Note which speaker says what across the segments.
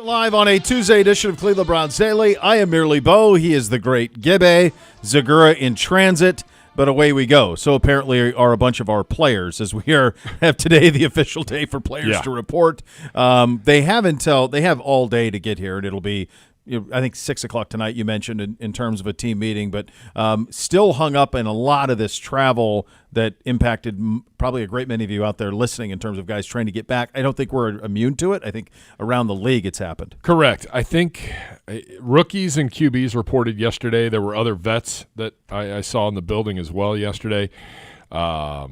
Speaker 1: Live on a Tuesday edition of Cleveland Browns Daily. I am merely Bo. He is the great Gibbe. Zagura in transit, but away we go. So apparently are a bunch of our players, as we have today the official day for players to report. They have all day to get here, and it'll be, I think 6 o'clock tonight. You mentioned in terms of a team meeting, but still hung up in a lot of this travel that impacted probably a great many of you out there listening in terms of guys trying to get back. I don't think we're immune to it. I think around the league it's happened.
Speaker 2: Correct. I think rookies and QBs reported yesterday. There were other vets that I saw in the building as well yesterday. I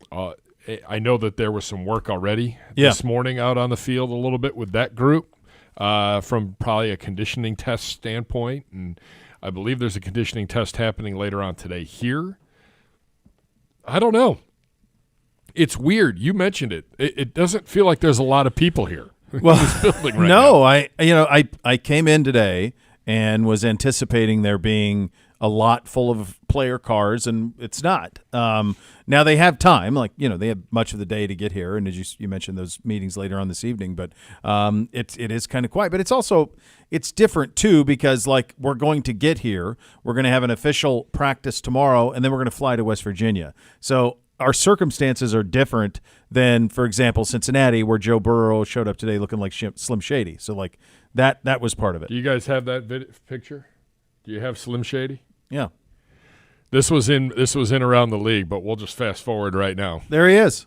Speaker 2: know that there was some work already this morning out on the field a little bit with that group. From probably a conditioning test standpoint, and I believe there's a conditioning test happening later on today here. I don't know. It's weird. You mentioned it. It doesn't feel like there's a lot of people here in this building right now.
Speaker 1: I came in today and was anticipating there being a lot full of player cars, and it's not. Now they have time, they have much of the day to get here, and as you mentioned those meetings later on this evening, but it is kind of quiet. But it's different too, because we're going to get here, we're going to have an official practice tomorrow, and then we're going to fly to West Virginia. So our circumstances are different than, for example, Cincinnati, where Joe Burrow showed up today looking like Slim Shady. So that was part of it.
Speaker 2: Do you guys have that picture? Do you have Slim Shady?
Speaker 1: Yeah.
Speaker 2: This was in around the league, but we'll just fast forward right now.
Speaker 1: There he is.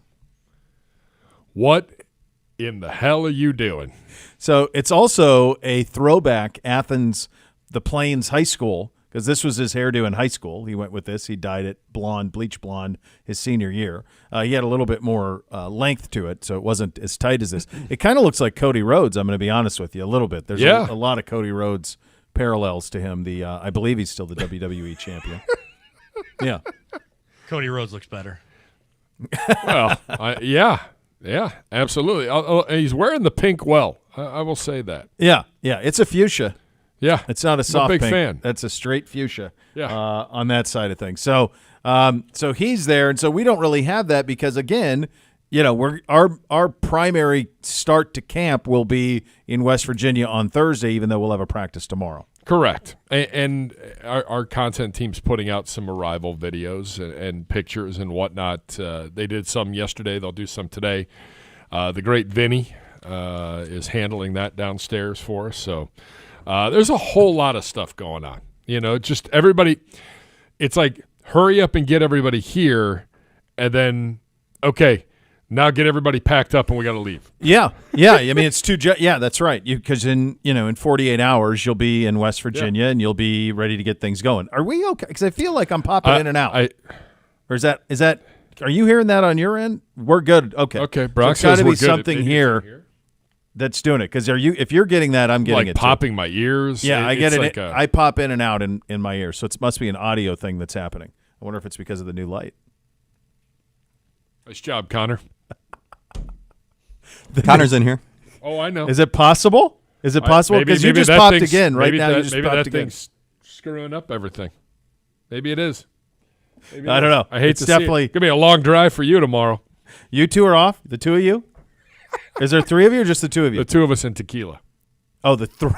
Speaker 2: What in the hell are you doing?
Speaker 1: So it's also a throwback Athens, the Plains High School, because this was his hairdo in high school. He went with this. He dyed it bleach blonde his senior year. He had a little bit more length to it, so it wasn't as tight as this. It kind of looks like Cody Rhodes, I'm going to be honest with you, a little bit. There's a lot of Cody Rhodes parallels to him. I believe he's still the WWE champion. Yeah.
Speaker 3: Cody Rhodes looks better.
Speaker 2: Well, yeah, absolutely. He's wearing the pink well. I will say that.
Speaker 1: Yeah, it's a fuchsia.
Speaker 2: Yeah.
Speaker 1: It's not a soft
Speaker 2: big
Speaker 1: pink.
Speaker 2: Fan.
Speaker 1: That's a straight fuchsia.
Speaker 2: Yeah.
Speaker 1: On that side of things. So he's there, and so we don't really have that because, again, our primary start to camp will be in West Virginia on Thursday, even though we'll have a practice tomorrow.
Speaker 2: Correct. And our content team's putting out some arrival videos and pictures and whatnot. They did some yesterday. They'll do some today. The great Vinny is handling that downstairs for us. So there's a whole lot of stuff going on. Just everybody – it's like hurry up and get everybody here and then, okay, now get everybody packed up and we got to leave.
Speaker 1: Yeah. I mean, it's that's right. Because in 48 hours you'll be in West Virginia and you'll be ready to get things going. Are we okay? Because I feel like I'm popping in and out. Or is that? Are you hearing that on your end? We're good. Okay.
Speaker 2: Okay. Brock
Speaker 1: so
Speaker 2: says
Speaker 1: got to
Speaker 2: we're
Speaker 1: be
Speaker 2: good.
Speaker 1: something here that's doing it. Because if you're getting that, I'm getting
Speaker 2: like
Speaker 1: it
Speaker 2: popping
Speaker 1: too.
Speaker 2: my ears.
Speaker 1: Yeah, I get it. I pop in and out in my ears, so it must be an audio thing that's happening. I wonder if it's because of the new light.
Speaker 2: Nice job, Connor.
Speaker 4: Connor's in here.
Speaker 2: Oh, I know.
Speaker 1: Is it possible? Because you just popped again right now. You just
Speaker 2: maybe
Speaker 1: popped
Speaker 2: that
Speaker 1: again.
Speaker 2: thing's screwing up everything. Maybe it is.
Speaker 1: I don't know.
Speaker 2: I hate
Speaker 1: it's
Speaker 2: to
Speaker 1: definitely
Speaker 2: see it. It's gonna be a long drive for you tomorrow.
Speaker 1: You two are off. The two of you. Is there three of you or just the two of you?
Speaker 2: The two of us in tequila.
Speaker 1: Oh, the three.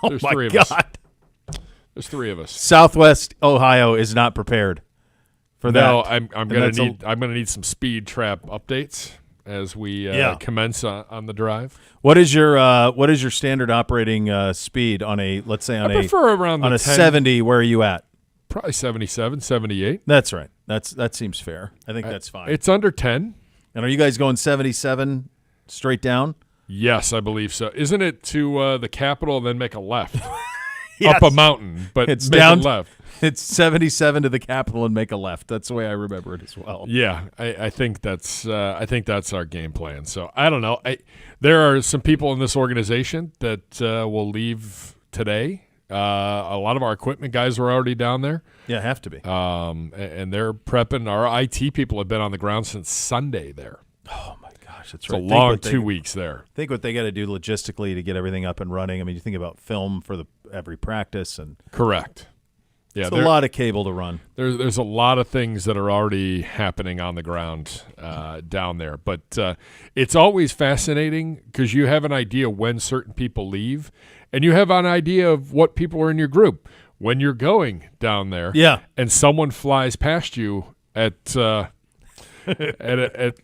Speaker 1: Oh
Speaker 2: There's
Speaker 1: my
Speaker 2: three of
Speaker 1: God.
Speaker 2: us. There's three of us.
Speaker 1: Southwest Ohio is not prepared for that.
Speaker 2: No, I'm gonna need some speed trap updates as we commence on the drive.
Speaker 1: What is your standard operating speed on a, let's say on
Speaker 2: I prefer around
Speaker 1: on
Speaker 2: the
Speaker 1: a
Speaker 2: 10,
Speaker 1: 70? Where are you at?
Speaker 2: Probably 77, 78.
Speaker 1: That's right. That seems fair. I think that's fine.
Speaker 2: It's under 10.
Speaker 1: And are you guys going 77 straight down?
Speaker 2: Yes, I believe so. Isn't it to the Capitol and then make a left?
Speaker 1: Yes.
Speaker 2: Up a mountain, but
Speaker 1: it's
Speaker 2: make
Speaker 1: down
Speaker 2: a left.
Speaker 1: It's 77 to the Capitol and make a left. That's the way I remember it as well.
Speaker 2: Yeah, I think that's our game plan. So I don't know. There are some people in this organization that will leave today. A lot of our equipment guys are already down there.
Speaker 1: Yeah, have to be.
Speaker 2: And they're prepping. Our IT people have been on the ground since Sunday there.
Speaker 1: Oh my gosh, that's
Speaker 2: it's
Speaker 1: right.
Speaker 2: a long 2 weeks there.
Speaker 1: Think what they got to do logistically to get everything up and running. I mean, you think about film for every practice and
Speaker 2: correct. Yeah,
Speaker 1: It's a lot of cable to run.
Speaker 2: There's a lot of things that are already happening on the ground down there. But it's always fascinating because you have an idea when certain people leave, and you have an idea of what people are in your group when you're going down there.
Speaker 1: Yeah.
Speaker 2: And someone flies past you at at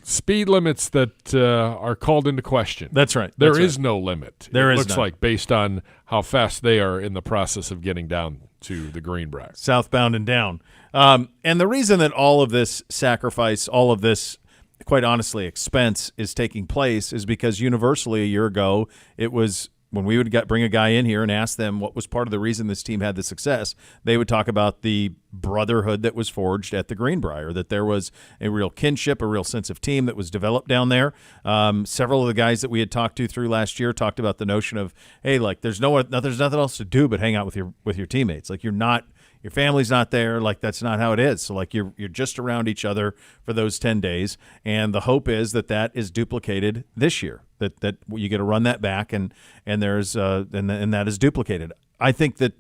Speaker 2: speed limits that are called into question.
Speaker 1: That's right.
Speaker 2: There
Speaker 1: That's
Speaker 2: is
Speaker 1: right.
Speaker 2: no limit.
Speaker 1: There
Speaker 2: it
Speaker 1: is
Speaker 2: looks
Speaker 1: none.
Speaker 2: like based on how fast they are in the process of getting down to the Greenbrier.
Speaker 1: Southbound and down. And the reason that all of this sacrifice, all of this, quite honestly, expense is taking place is because universally a year ago, it was when we would bring a guy in here and ask them what was part of the reason this team had the success, they would talk about the brotherhood that was forged at the Greenbrier, that there was a real kinship, a real sense of team that was developed down there. Several of the guys that we had talked to through last year talked about the notion of, hey, like there's nothing else to do but hang out with your teammates. Like your family's not there. Like that's not how it is. So like you're just around each other for those 10 days. And the hope is that is duplicated this year, that you get to run that back and there's and that is duplicated. I think that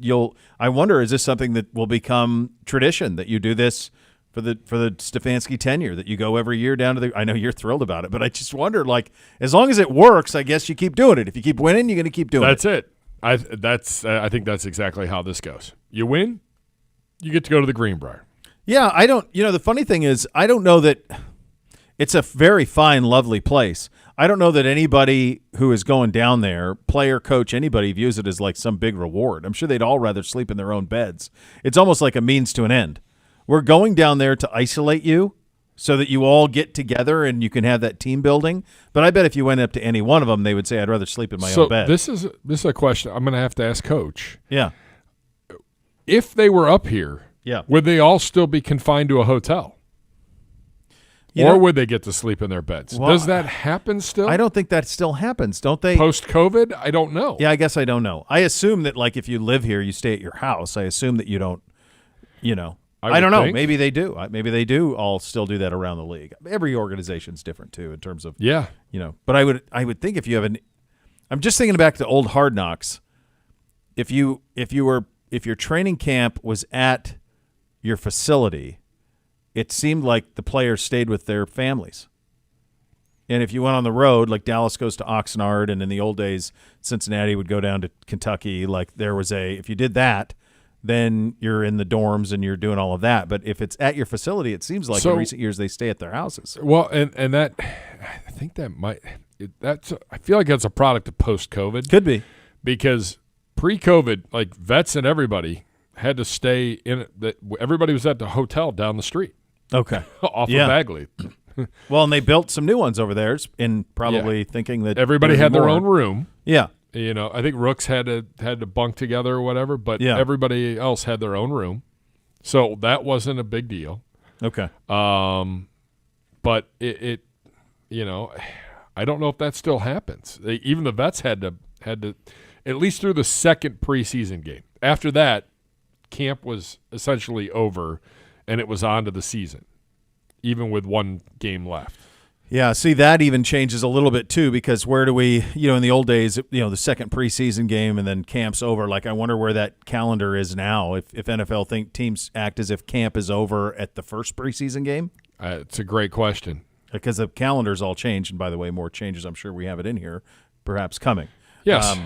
Speaker 1: I wonder, is this something that will become tradition, that you do this for the Stefanski tenure, that you go every year down to I know you're thrilled about it, but I just wonder, like, as long as it works, I guess you keep doing it. If you keep winning, you're going to keep doing
Speaker 2: That's
Speaker 1: it.
Speaker 2: I think that's exactly how this goes. You win, you get to go to the Greenbrier.
Speaker 1: Yeah, I don't. The funny thing is, I don't know that it's a very fine, lovely place. I don't know that anybody who is going down there, player, coach, anybody, views it as like some big reward. I'm sure they'd all rather sleep in their own beds. It's almost like a means to an end. We're going down there to isolate you so that you all get together and you can have that team building. But I bet if you went up to any one of them, they would say, I'd rather sleep in my own bed.
Speaker 2: This is a question I'm going to have to ask Coach.
Speaker 1: Yeah.
Speaker 2: If they were up here,
Speaker 1: Yeah.
Speaker 2: would they all still be confined to a hotel? Or would they get to sleep in their beds?
Speaker 1: Well,
Speaker 2: Does that happen still?
Speaker 1: I don't think that still happens, don't they?
Speaker 2: Post-COVID? I don't know.
Speaker 1: Yeah, I guess I don't know. I assume that, like, if you live here, you stay at your house. I assume that you don't, I don't know.
Speaker 2: think.
Speaker 1: Maybe they do. Maybe they do all still do that around the league. Every organization's different, too, in terms of,
Speaker 2: Yeah.
Speaker 1: But I would think if you have I'm just thinking back to old Hard Knocks. If your training camp was at your facility, it seemed like the players stayed with their families. And if you went on the road, like Dallas goes to Oxnard, and in the old days, Cincinnati would go down to Kentucky, like if you did that, then you're in the dorms and you're doing all of that. But if it's at your facility, it seems like in recent years they stay at their houses.
Speaker 2: Well, and that, I think that I feel like that's a product of post-COVID.
Speaker 1: Could be.
Speaker 2: Because pre-COVID, like vets and everybody had to stay in it. Everybody was at the hotel down the street.
Speaker 1: Okay.
Speaker 2: Off
Speaker 1: Yeah.
Speaker 2: of Bagley.
Speaker 1: Well, and they built some new ones over there, in probably thinking that
Speaker 2: Everybody
Speaker 1: there'd
Speaker 2: had
Speaker 1: be
Speaker 2: their
Speaker 1: more.
Speaker 2: own room.
Speaker 1: Yeah.
Speaker 2: I think Rooks had to bunk together or whatever, but
Speaker 1: Yeah.
Speaker 2: everybody else had their own room. So that wasn't a big deal.
Speaker 1: Okay.
Speaker 2: But it I don't know if that still happens. Even the vets had to at least through the second preseason game. After that, camp was essentially over, and it was on to the season, even with one game left.
Speaker 1: Yeah, see, that even changes a little bit, too, because where do we, in the old days, the second preseason game and then camp's over. Like, I wonder where that calendar is now. If NFL teams act as if camp is over at the first preseason game?
Speaker 2: It's a great question.
Speaker 1: Because the calendar's all changed. And by the way, more changes, I'm sure we have it in here, perhaps coming.
Speaker 2: Yes.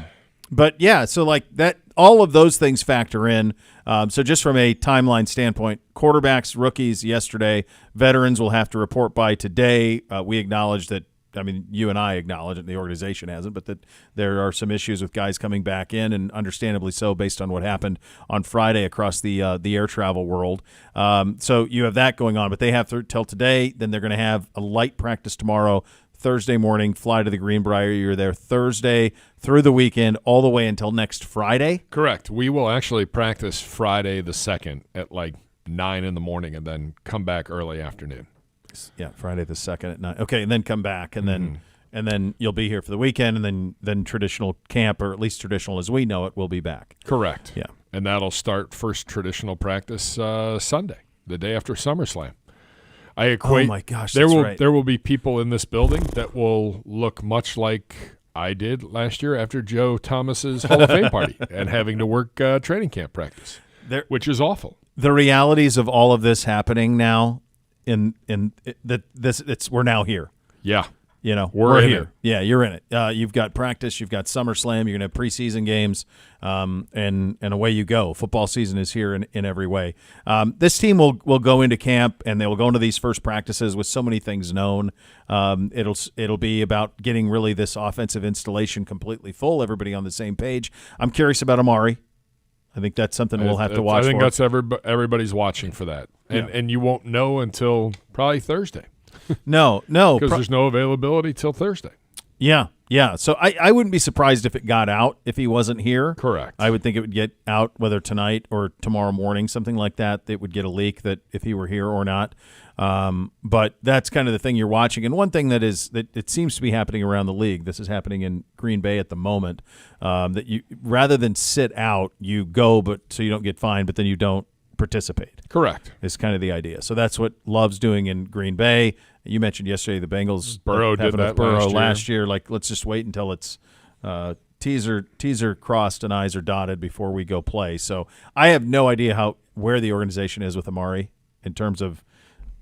Speaker 1: But yeah, so like that, all of those things factor in. So just from a timeline standpoint, quarterbacks, rookies yesterday, veterans will have to report by today. We acknowledge that. I mean, you and I acknowledge it. The organization hasn't, but that there are some issues with guys coming back in, and understandably so, based on what happened on Friday across the air travel world. So you have that going on, but they have till today. Then they're going to have a light practice tomorrow. Thursday morning, fly to the Greenbrier. You're there Thursday through the weekend, all the way until next Friday.
Speaker 2: Correct. We will actually practice Friday the 2nd at like 9 in the morning and then come back early afternoon.
Speaker 1: Yeah, Friday the 2nd at 9. Okay, and then come back, and then you'll be here for the weekend, and then traditional camp, or at least traditional as we know it, will be back.
Speaker 2: Correct.
Speaker 1: Yeah.
Speaker 2: And that'll start first traditional practice Sunday, the day after SummerSlam. I equate.
Speaker 1: Oh my gosh,
Speaker 2: there
Speaker 1: that's
Speaker 2: will
Speaker 1: right.
Speaker 2: there will be people in this building that will look much like I did last year after Joe Thomas's Hall of Fame party and having to work training camp practice. which is awful.
Speaker 1: The realities of all of this happening now, we're now here.
Speaker 2: Yeah.
Speaker 1: We're
Speaker 2: in
Speaker 1: here.
Speaker 2: it.
Speaker 1: Yeah, you're in it. You've got practice. You've got SummerSlam. You're going to have preseason games, and away you go. Football season is here in every way. This team will go into camp, and they will go into these first practices with so many things known. It'll be about getting really this offensive installation completely full, everybody on the same page. I'm curious about Amari. I think that's something we'll have to watch for.
Speaker 2: I think that's everybody's watching for that. And you won't know until probably Thursday.
Speaker 1: No.
Speaker 2: Because there's no availability till Thursday.
Speaker 1: Yeah. So I wouldn't be surprised if it got out if he wasn't here.
Speaker 2: Correct.
Speaker 1: I would think it would get out whether tonight or tomorrow morning, something like that. It would get a leak that if he were here or not. But that's kind of the thing you're watching. And one thing that it seems to be happening around the league, this is happening in Green Bay at the moment, that you rather than sit out, you go so you don't get fined, but then you don't participate.
Speaker 2: Correct.
Speaker 1: Is kind of the idea. So that's what Love's doing in Green Bay. You mentioned yesterday the Bengals.
Speaker 2: Burrow did that
Speaker 1: last year. Like, let's just wait until it's T's are crossed and I's are dotted before we go play. So I have no idea where the organization is with Amari in terms of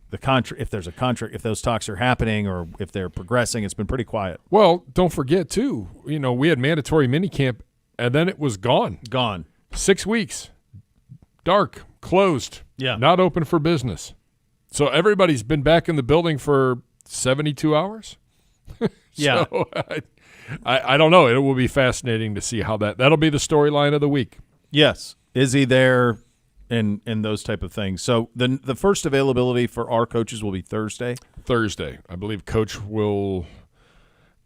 Speaker 1: the contract. If there's a contract, if those talks are happening, or if they're progressing. It's been pretty quiet.
Speaker 2: Well, don't forget too. We had mandatory minicamp, and then it was gone. 6 weeks. Dark, closed, not open for business. So everybody's been back in the building for 72 hours.
Speaker 1: Yeah.
Speaker 2: So I don't know. It will be fascinating to see how that'll be the storyline of the week.
Speaker 1: Yes. Is he there and those type of things? So the first availability for our coaches will be Thursday.
Speaker 2: I believe Coach will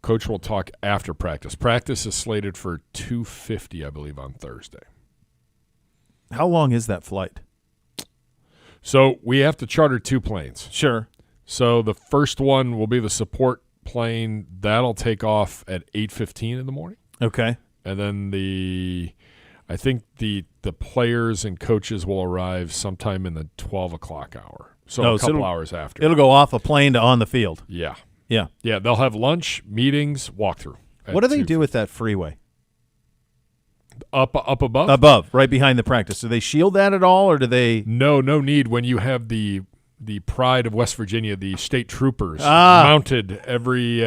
Speaker 2: talk after practice. Practice is slated for 2:50, I believe, on Thursday.
Speaker 1: How long is that flight?
Speaker 2: So we have to charter 2 planes.
Speaker 1: Sure.
Speaker 2: So the first one will be the support plane. That'll take off at 8:15 in the morning.
Speaker 1: Okay.
Speaker 2: And then I think the players and coaches will arrive sometime in the 12 o'clock hour. So a couple hours after.
Speaker 1: It'll go off a plane to on the field.
Speaker 2: Yeah.
Speaker 1: Yeah.
Speaker 2: Yeah, they'll have lunch, meetings, walkthrough.
Speaker 1: What do they do with that freeway?
Speaker 2: Up above?
Speaker 1: Above, right behind the practice. Do they shield that at all, or do they?
Speaker 2: No need. When you have the pride of West Virginia, the state troopers mounted every.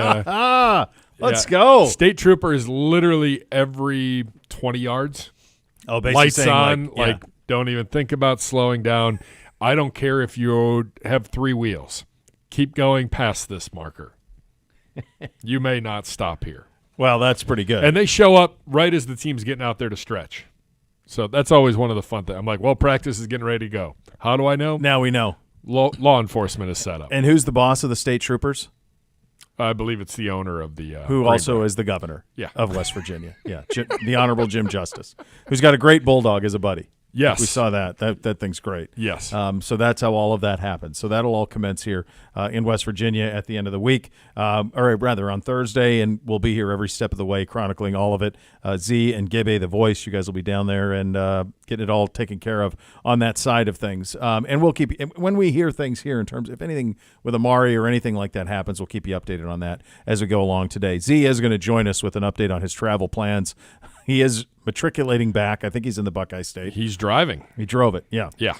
Speaker 1: Let's go.
Speaker 2: State trooper is literally every 20 yards.
Speaker 1: Oh, basically
Speaker 2: lights
Speaker 1: saying
Speaker 2: on. Don't even think about slowing down. I don't care if you have 3 wheels. Keep going past this marker. You may not stop here.
Speaker 1: Well, that's pretty good.
Speaker 2: And they show up right as the team's getting out there to stretch. So that's always one of the fun things. I'm like, well, practice is getting ready to go. How do I know?
Speaker 1: Now we know.
Speaker 2: Law enforcement is set up.
Speaker 1: And who's the boss of the state troopers?
Speaker 2: I believe it's the owner of the
Speaker 1: who also is the governor
Speaker 2: Yeah.
Speaker 1: of West Virginia. Yeah, the Honorable Jim Justice, who's got a great bulldog as a buddy.
Speaker 2: Yes.
Speaker 1: We saw that. That thing's great.
Speaker 2: Yes.
Speaker 1: So that's how all of that happens. So that'll all commence here in West Virginia at the end of the week, or rather on Thursday, and we'll be here every step of the way chronicling all of it. Z and Gibbe, the voice, you guys will be down there and getting it all taken care of on that side of things. And we'll keep – when we hear things here in terms – if anything with Amari or anything like that happens, we'll keep you updated on that as we go along today. Z is going to join us with an update on his travel plans. He is matriculating back. I think he's in the Buckeye State.
Speaker 2: He's driving.
Speaker 1: He drove it, yeah.
Speaker 2: Yeah.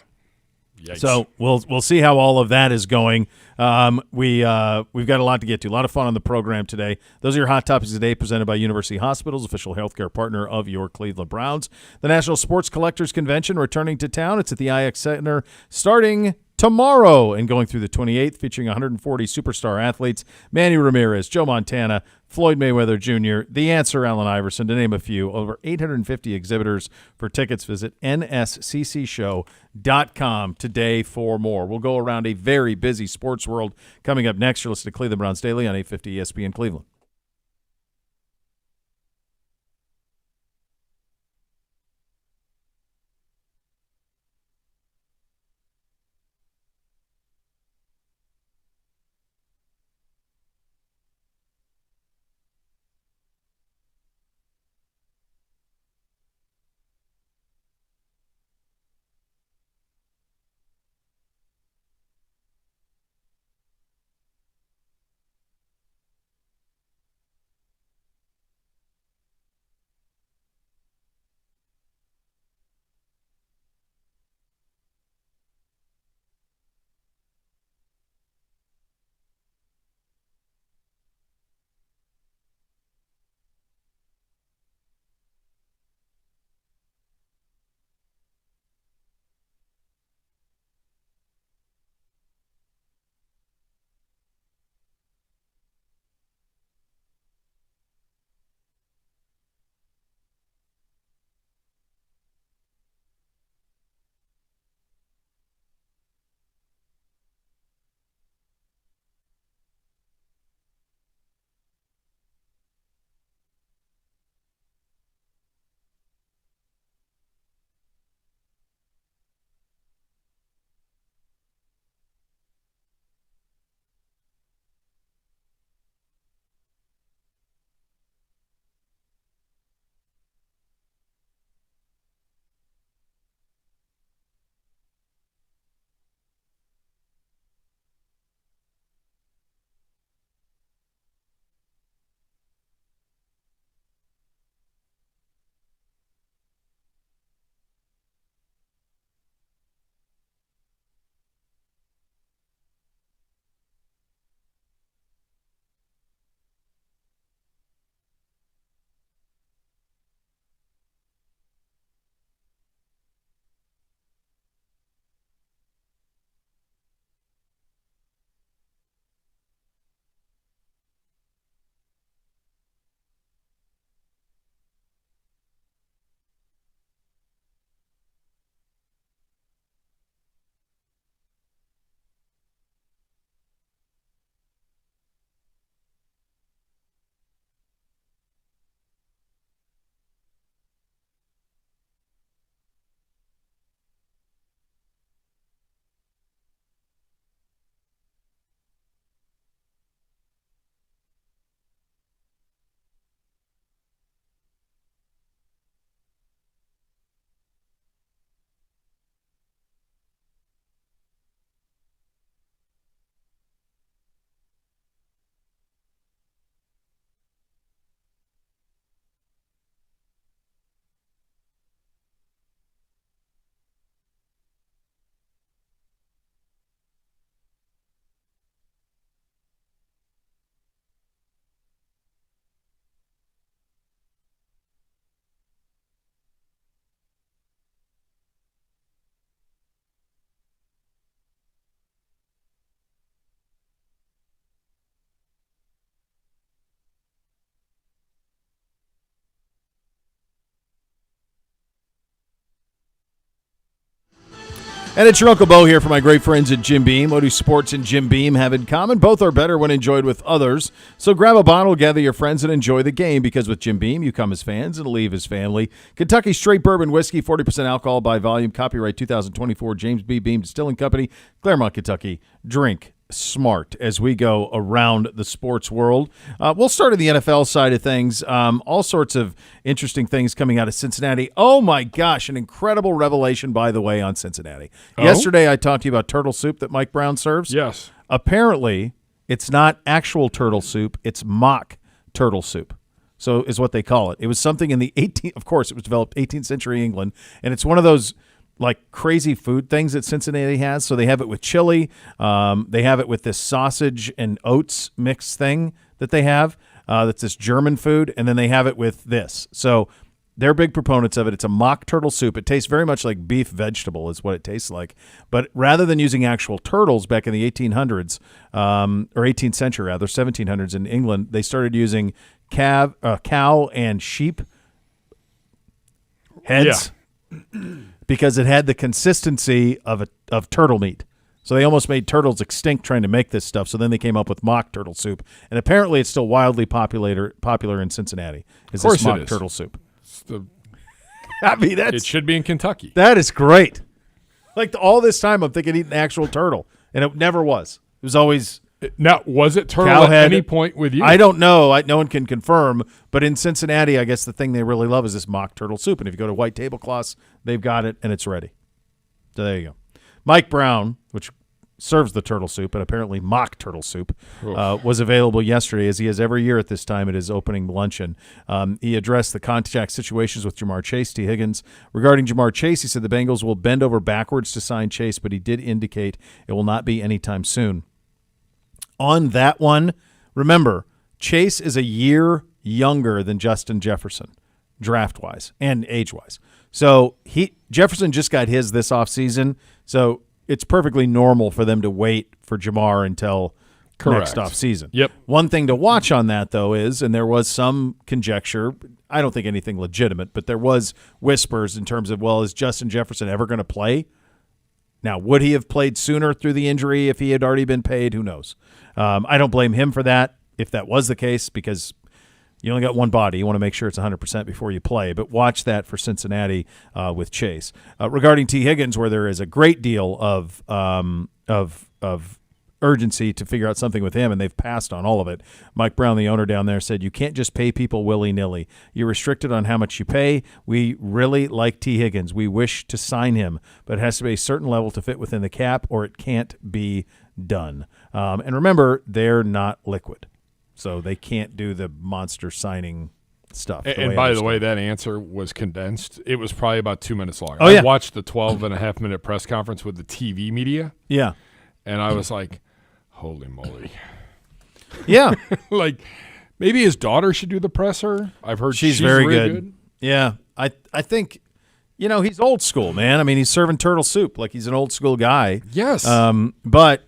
Speaker 2: Yikes.
Speaker 1: So we'll see how all of that is going. We've got a lot to get to. A lot of fun on the program today. Those are your hot topics today, presented by University Hospitals, official healthcare partner of your Cleveland Browns. The National Sports Collectors Convention returning to town. It's at the IX Center starting tomorrow and going through the 28th, featuring 140 superstar athletes: Manny Ramirez, Joe Montana, Floyd Mayweather Jr., The Answer, Allen Iverson, to name a few. Over 850 exhibitors. For tickets, visit nsccshow.com today for more. We'll go around a very busy sports world coming up next. You're listening to Cleveland Browns Daily on 850 ESPN Cleveland. And it's your Uncle Bo here for my great friends at Jim Beam. What do sports and Jim Beam have in common? Both are better when enjoyed with others. So grab a bottle, gather your friends, and enjoy the game, because with Jim Beam, you come as fans and leave as family. Kentucky Straight Bourbon Whiskey, 40% alcohol by volume. Copyright 2024, James B. Beam Distilling Company, Claremont, Kentucky. Drink smart as we go around the sports world. We'll start at the NFL side of things. All sorts of interesting things coming out of Cincinnati. Oh, my gosh, an incredible revelation, by the way, on Cincinnati.
Speaker 2: Oh?
Speaker 1: Yesterday, I talked to you about turtle soup that Mike Brown serves.
Speaker 2: Yes.
Speaker 1: Apparently, it's not actual turtle soup. It's mock turtle soup. So is what they call it. It was something in the 18th, of course, it was developed 18th century England, and it's one of those like crazy food things that Cincinnati has. So they have it with chili. They have it with this sausage and oats mix thing that they have. That's this German food. And then they have it with this. So they're big proponents of it. It's a mock turtle soup. It tastes very much like beef vegetable is what it tastes like. But rather than using actual turtles back in the 1800s, or 18th century rather, 1700s in England, they started using cow and sheep heads. Yeah. Because it had the consistency of turtle meat. So they almost made turtles extinct trying to make this stuff. So then they came up with mock turtle soup. And apparently it's still wildly popular in Cincinnati. Is this mock turtle soup. I mean,
Speaker 2: it should be in Kentucky.
Speaker 1: That is great. Like all this time I'm thinking eating actual turtle. And it never was. It was always...
Speaker 2: Now, was it turtle at any point with you?
Speaker 1: I don't know. No one can confirm. But in Cincinnati, I guess the thing they really love is this mock turtle soup. And if you go to White Tablecloths, they've got it, and it's ready. So there you go. Mike Brown, which serves the turtle soup, and apparently mock turtle soup, was available yesterday, as he is every year at this time at his opening luncheon. He addressed the contact situations with Jamar Chase, T. Higgins. Regarding Jamar Chase, he said the Bengals will bend over backwards to sign Chase, but he did indicate it will not be anytime soon. On that one, remember, Chase is a year younger than Justin Jefferson, draft-wise and age-wise. So Jefferson just got his this offseason, so it's perfectly normal for them to wait for Jamar until next offseason.
Speaker 2: Yep.
Speaker 1: One thing to watch on that, though, is, and there was some conjecture, I don't think anything legitimate, but there was whispers in terms of, well, is Justin Jefferson ever going to play? Now, would he have played sooner through the injury if he had already been paid? Who knows? I don't blame him for that, if that was the case, because you only got one body. You want to make sure it's 100% before you play. But watch that for Cincinnati with Chase. Regarding T. Higgins, where there is a great deal of urgency to figure out something with him, and they've passed on all of it. Mike Brown, the owner down there, said, you can't just pay people willy-nilly. You're restricted on how much you pay. We really like T. Higgins. We wish to sign him, but it has to be a certain level to fit within the cap, or it can't be done. And remember, they're not liquid, so they can't do the monster signing stuff.
Speaker 2: And by the way, that answer was condensed. It was probably about 2 minutes long.
Speaker 1: Oh, yeah.
Speaker 2: I watched the 12.5-minute press conference with the TV media.
Speaker 1: Yeah.
Speaker 2: And I was like, holy moly.
Speaker 1: Yeah.
Speaker 2: Like, maybe his daughter should do the presser. I've heard
Speaker 1: she's very good. Yeah. I think, he's old school, man. I mean, he's serving turtle soup. Like, he's an old school guy.
Speaker 2: Yes.
Speaker 1: But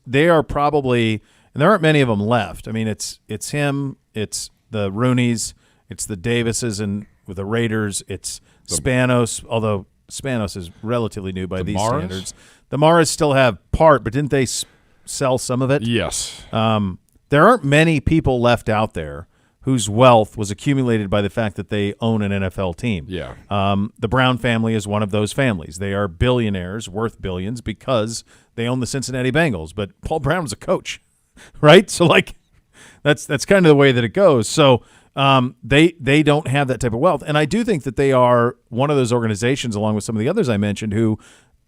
Speaker 1: they are probably, and there aren't many of them left. I mean, it's him, it's the Rooneys, it's the Davises and with the Raiders, it's Spanos, although Spanos is relatively new by these standards. The Maras still have part, but didn't they sell some of it?
Speaker 2: Yes.
Speaker 1: There aren't many people left out there whose wealth was accumulated by the fact that they own an NFL team.
Speaker 2: Yeah.
Speaker 1: The Brown family is one of those families. They are billionaires worth billions because they own the Cincinnati Bengals. But Paul Brown was a coach, right? So, that's kind of the way that it goes. So they don't have that type of wealth. And I do think that they are one of those organizations, along with some of the others I mentioned, who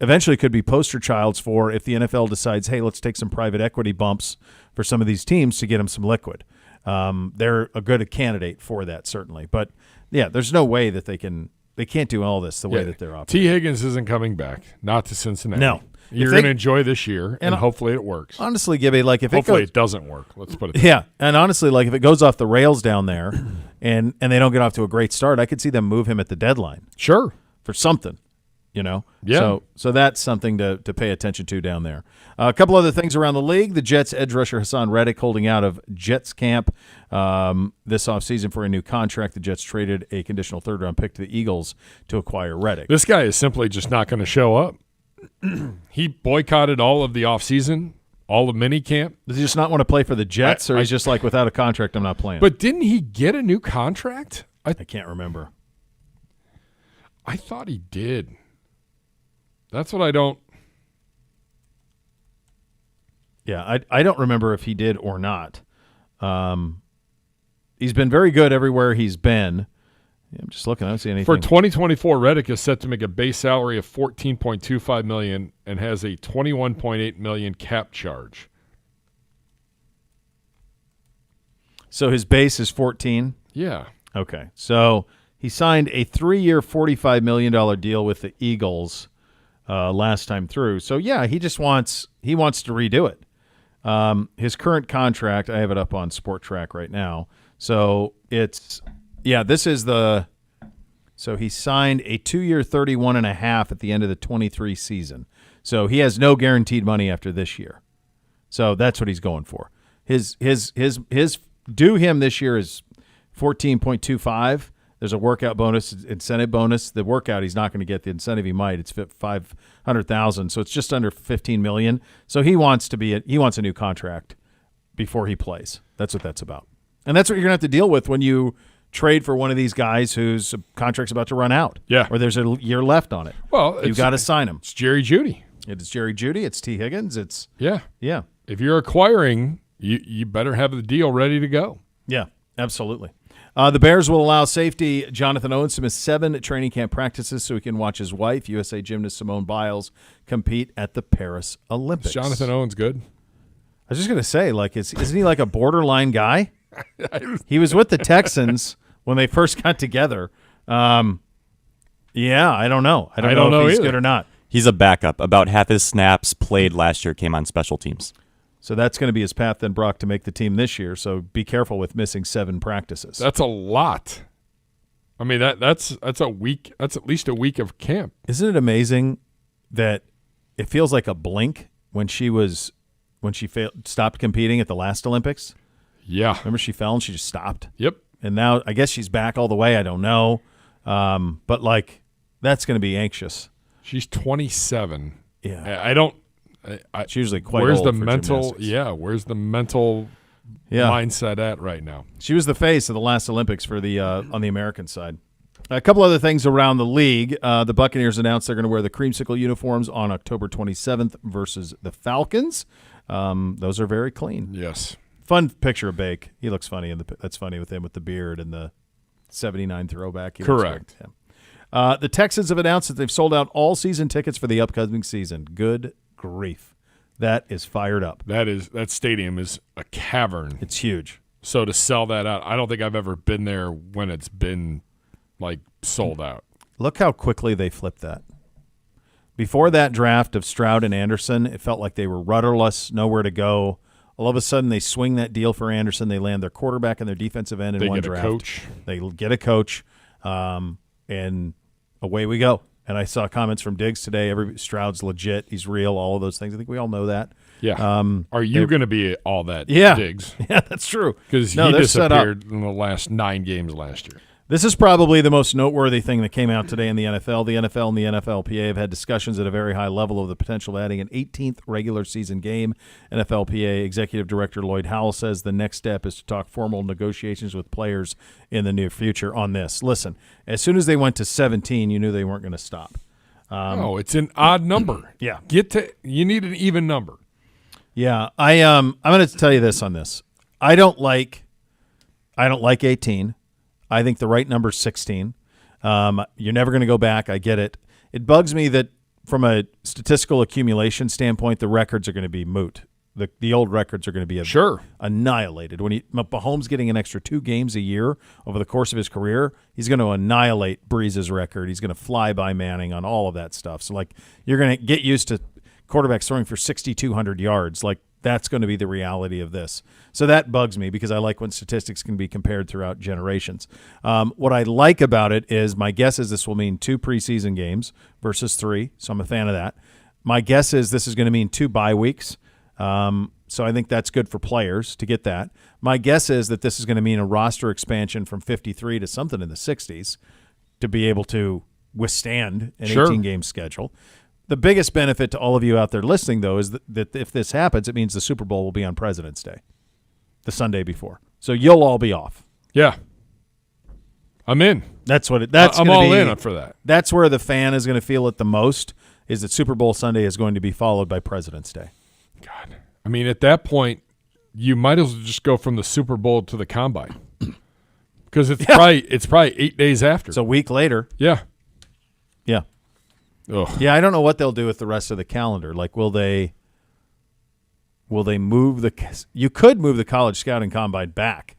Speaker 1: eventually could be poster childs for if the NFL decides, hey, let's take some private equity bumps for some of these teams to get them some liquid. They're a good candidate for that, certainly. But, yeah, there's no way that they can't do all this the way that they're operating.
Speaker 2: T. Higgins isn't coming back, not to Cincinnati.
Speaker 1: No.
Speaker 2: You're going to enjoy this year, and hopefully it works.
Speaker 1: Honestly, Gibby,
Speaker 2: hopefully it doesn't work. Let's put it that way.
Speaker 1: Yeah, and honestly, if it goes off the rails down there and they don't get off to a great start, I could see them move him at the deadline.
Speaker 2: Sure.
Speaker 1: For something.
Speaker 2: Yeah.
Speaker 1: So that's something to pay attention to down there. A couple other things around the league. The Jets edge rusher Hassan Reddick holding out of Jets camp this offseason for a new contract. The Jets traded a conditional third-round pick to the Eagles to acquire Reddick.
Speaker 2: This guy is simply just not going to show up. He boycotted all of the offseason, all of minicamp.
Speaker 1: Does he just not want to play for the Jets, or he's just like, without a contract, I'm not playing?
Speaker 2: But didn't he get a new contract?
Speaker 1: I can't remember.
Speaker 2: I thought he did. That's what I don't.
Speaker 1: Yeah, I don't remember if he did or not. He's been very good everywhere he's been. Yeah, I'm just looking. I don't see anything.
Speaker 2: For 2024, Reddick is set to make a base salary of $14.25 million and has a $21.8 million cap charge.
Speaker 1: So his base is 14?
Speaker 2: Yeah.
Speaker 1: Okay. So he signed a 3-year, $45 million deal with the Eagles last time through. So, yeah, he wants to redo it. His current contract, I have it up on Sport Track right now. So it's – yeah, this is the – so he signed a 2-year, $31.5 at the end of the 23 season. So he has no guaranteed money after this year. So that's what he's going for. His due him this year is 14.25. There's a workout bonus, incentive bonus. The workout he's not going to get. The incentive he might. It's $500,000. So it's just under $15 million. So he wants a new contract before he plays. That's what that's about. And that's what you're going to have to deal with when you trade for one of these guys whose contract's about to run out.
Speaker 2: Yeah.
Speaker 1: Or there's a year left on it.
Speaker 2: Well,
Speaker 1: you've got to sign him.
Speaker 2: It's Jerry Jeudy.
Speaker 1: It's Jerry Jeudy. It's T. Higgins. It's
Speaker 2: Yeah.
Speaker 1: yeah.
Speaker 2: If you're acquiring, you better have the deal ready to go.
Speaker 1: Yeah, absolutely. The Bears will allow safety Jonathan Owens to miss 7 training camp practices so he can watch his wife, USA gymnast Simone Biles, compete at the Paris Olympics.
Speaker 2: Is Jonathan Owens good?
Speaker 1: I was just going to say, like, isn't he like a borderline guy? He was with the Texans when they first got together. Yeah, I don't know. I don't know if he's
Speaker 2: either.
Speaker 1: good or not.
Speaker 4: He's a backup. About half his snaps played last year came on special teams.
Speaker 1: So that's going to be his path then, Brock, to make the team this year. So be careful with missing 7 practices.
Speaker 2: That's a lot. I mean, that's a week. That's at least a week of camp.
Speaker 1: Isn't it amazing that it feels like a blink when she stopped competing at the last Olympics?
Speaker 2: Yeah.
Speaker 1: Remember she fell and she just stopped?
Speaker 2: Yep.
Speaker 1: And now I guess she's back all the way. I don't know. But, like, that's going to be anxious.
Speaker 2: She's 27.
Speaker 1: Yeah.
Speaker 2: I don't.
Speaker 1: It's usually quite
Speaker 2: where's
Speaker 1: old
Speaker 2: the
Speaker 1: for
Speaker 2: mental?
Speaker 1: gymnastics.
Speaker 2: Yeah. Where's the mental mindset at right now?
Speaker 1: She was the face of the last Olympics for the on the American side. A couple other things around the league. The Buccaneers announced they're going to wear the creamsicle uniforms on October 27th versus the Falcons. Those are very clean.
Speaker 2: Yes.
Speaker 1: Fun picture of Bake. He looks funny. That's funny with him with the beard and the 79 throwback. He looks
Speaker 2: Correct.
Speaker 1: good. Yeah. The Texans have announced that they've sold out all season tickets for the upcoming season. Good grief. That is fired up.
Speaker 2: That stadium is a cavern.
Speaker 1: It's huge.
Speaker 2: So to sell that out, I don't think I've ever been there when it's been like sold out.
Speaker 1: Look how quickly they flipped that. Before that draft of Stroud and Anderson, it felt like they were rudderless, nowhere to go. All of a sudden, they swing that deal for Anderson. They land their quarterback and their defensive end in one draft. They get a coach, and away we go. And I saw comments from Diggs today. Stroud's legit. He's real. All of those things. I think we all know that.
Speaker 2: Yeah. Are you going to be all that, Diggs?
Speaker 1: Yeah, that's true.
Speaker 2: Because he disappeared in the last 9 games last year.
Speaker 1: This is probably the most noteworthy thing that came out today in the NFL. The NFL and the NFLPA have had discussions at a very high level of the potential of adding an 18th regular season game. NFLPA Executive Director Lloyd Howell says the next step is to talk formal negotiations with players in the near future on this. Listen, as soon as they went to 17, you knew they weren't going to stop.
Speaker 2: No, it's an odd number.
Speaker 1: Yeah.
Speaker 2: You need an even number.
Speaker 1: Yeah, I'm going to tell you this on this. I don't like 18. I think the right number is 16. You're never going to go back. I get it. It bugs me that from a statistical accumulation standpoint, the records are going to be moot. The old records are going to be annihilated. When Mahomes getting an extra 2 games a year over the course of his career, he's going to annihilate Breeze's record. He's going to fly by Manning on all of that stuff. So, like, you're going to get used to quarterbacks throwing for 6,200 yards. Like, that's going to be the reality of this. So that bugs me because I like when statistics can be compared throughout generations. What I like about it is my guess is this will mean 2 preseason games versus 3, so I'm a fan of that. My guess is this is going to mean 2 bye weeks, so I think that's good for players to get that. My guess is that this is going to mean a roster expansion from 53 to something in the 60s to be able to withstand an 18-game schedule. The biggest benefit to all of you out there listening, though, is that if this happens, it means the Super Bowl will be on President's Day, the Sunday before. So you'll all be off.
Speaker 2: Yeah. I'm in.
Speaker 1: That's what that's.
Speaker 2: I'm
Speaker 1: gonna
Speaker 2: all
Speaker 1: be,
Speaker 2: in for that.
Speaker 1: That's where the fan is going to feel it the most. Is that Super Bowl Sunday is going to be followed by President's Day.
Speaker 2: God. I mean, at that point, you might as well just go from the Super Bowl to the Combine. Because it's probably 8 days after.
Speaker 1: It's a week later.
Speaker 2: Yeah.
Speaker 1: Yeah.
Speaker 2: Ugh.
Speaker 1: Yeah, I don't know what they'll do with the rest of the calendar. Like, will they move you could move the College Scouting Combine back.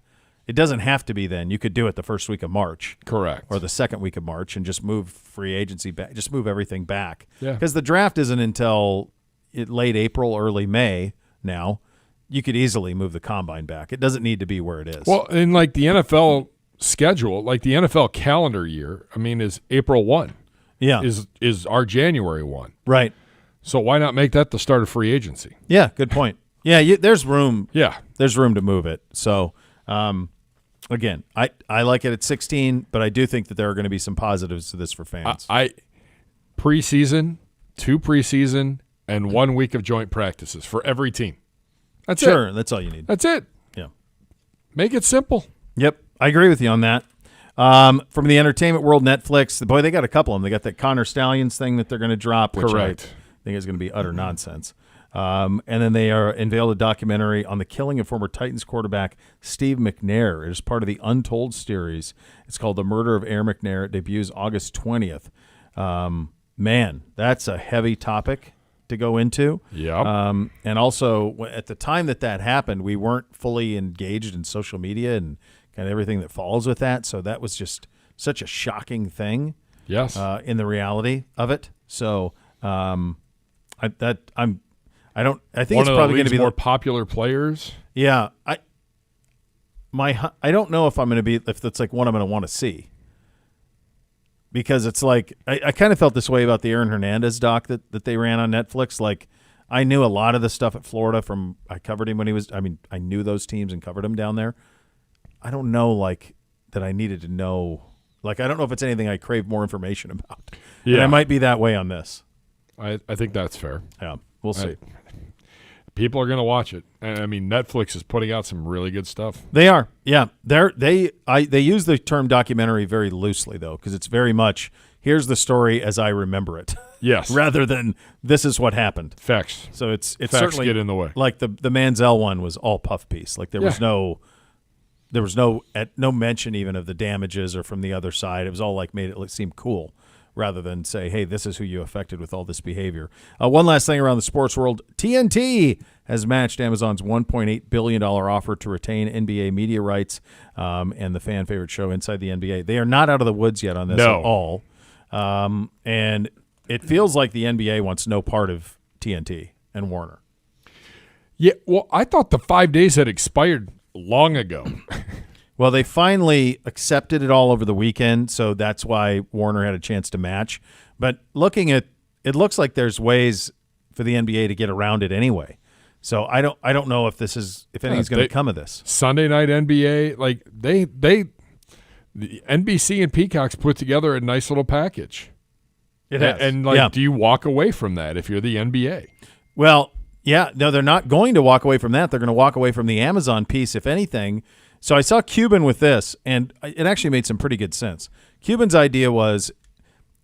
Speaker 1: It doesn't have to be then. You could do it the first week of March.
Speaker 2: Correct.
Speaker 1: Or the second week of March and just move free agency back. Just move everything back.
Speaker 2: Yeah.
Speaker 1: Because the draft isn't until late April, early May now. You could easily move the Combine back. It doesn't need to be where it is.
Speaker 2: Well, in like the NFL schedule, like the NFL calendar year, I mean, is April 1.
Speaker 1: yeah.
Speaker 2: Is our January 1.
Speaker 1: Right.
Speaker 2: So why not make that the start of free agency?
Speaker 1: Yeah, good point. Yeah, there's room.
Speaker 2: Yeah.
Speaker 1: There's room to move it. So, again, I like it at 16, but I do think that there are going to be some positives to this for fans.
Speaker 2: I preseason, 2 preseason, and 1 week of joint practices for every team. That's
Speaker 1: sure,
Speaker 2: it.
Speaker 1: that's all you need.
Speaker 2: That's it.
Speaker 1: Yeah.
Speaker 2: Make it simple.
Speaker 1: Yep, I agree with you on that. From the entertainment world, Netflix, boy, they got a couple of them. They got that Connor Stallions thing that they're going to drop, which
Speaker 2: Correct.
Speaker 1: I think is going to be utter nonsense. And then they unveiled a documentary on the killing of former Titans quarterback Steve McNair. It is part of the Untold series. It's called The Murder of Air McNair. It debuts August 20th. Man, that's a heavy topic to go into.
Speaker 2: Yeah.
Speaker 1: And also, at the time that happened, we weren't fully engaged in social media and kind of everything that follows with that. So that was just such a shocking thing.
Speaker 2: Yes.
Speaker 1: In the reality of it. So I think
Speaker 2: One
Speaker 1: it's
Speaker 2: of the
Speaker 1: probably going to
Speaker 2: league's
Speaker 1: be
Speaker 2: more popular players.
Speaker 1: Yeah, I don't know if I'm going to be if that's like one I'm going to want to see, because it's like I kind of felt this way about the Aaron Hernandez doc that they ran on Netflix. Like, I knew a lot of the stuff at Florida from I covered him when he was. I mean, I knew those teams and covered him down there. I don't know like that. I needed to know. Like, I don't know if it's anything I crave more information about.
Speaker 2: Yeah.
Speaker 1: And I might be that way on this.
Speaker 2: I think that's fair.
Speaker 1: Yeah, we'll see.
Speaker 2: People are going to watch it. And I mean, Netflix is putting out some really good stuff.
Speaker 1: They are, yeah. They use the term documentary very loosely though, because it's very much here's the story as I remember it,
Speaker 2: Yes.
Speaker 1: rather than this is what happened.
Speaker 2: Facts.
Speaker 1: So it's
Speaker 2: Facts
Speaker 1: certainly
Speaker 2: get in the way.
Speaker 1: like the Manziel one was all puff piece. Like there was no mention even of the damages or from the other side. It was all like made it seem cool, rather than say, hey, this is who you affected with all this behavior. One last thing around the sports world. TNT has matched Amazon's $1.8 billion offer to retain NBA media rights and the fan favorite show Inside the NBA. They are not out of the woods yet on this at all. And it feels like the NBA wants no part of TNT and Warner.
Speaker 2: Yeah, well, I thought the 5 days had expired long ago.
Speaker 1: Well, they finally accepted it all over the weekend, so that's why Warner had a chance to match. But looking at it, looks like there's ways for the NBA to get around it anyway. So I don't know if anything's going to come of this.
Speaker 2: Sunday night NBA, like the NBC and Peacock's put together a nice little package.
Speaker 1: It has.
Speaker 2: And do you walk away from that if you're the NBA?
Speaker 1: Well, yeah, no, they're not going to walk away from that. They're going to walk away from the Amazon piece, if anything. So I saw Cuban with this, and it actually made some pretty good sense. Cuban's idea was,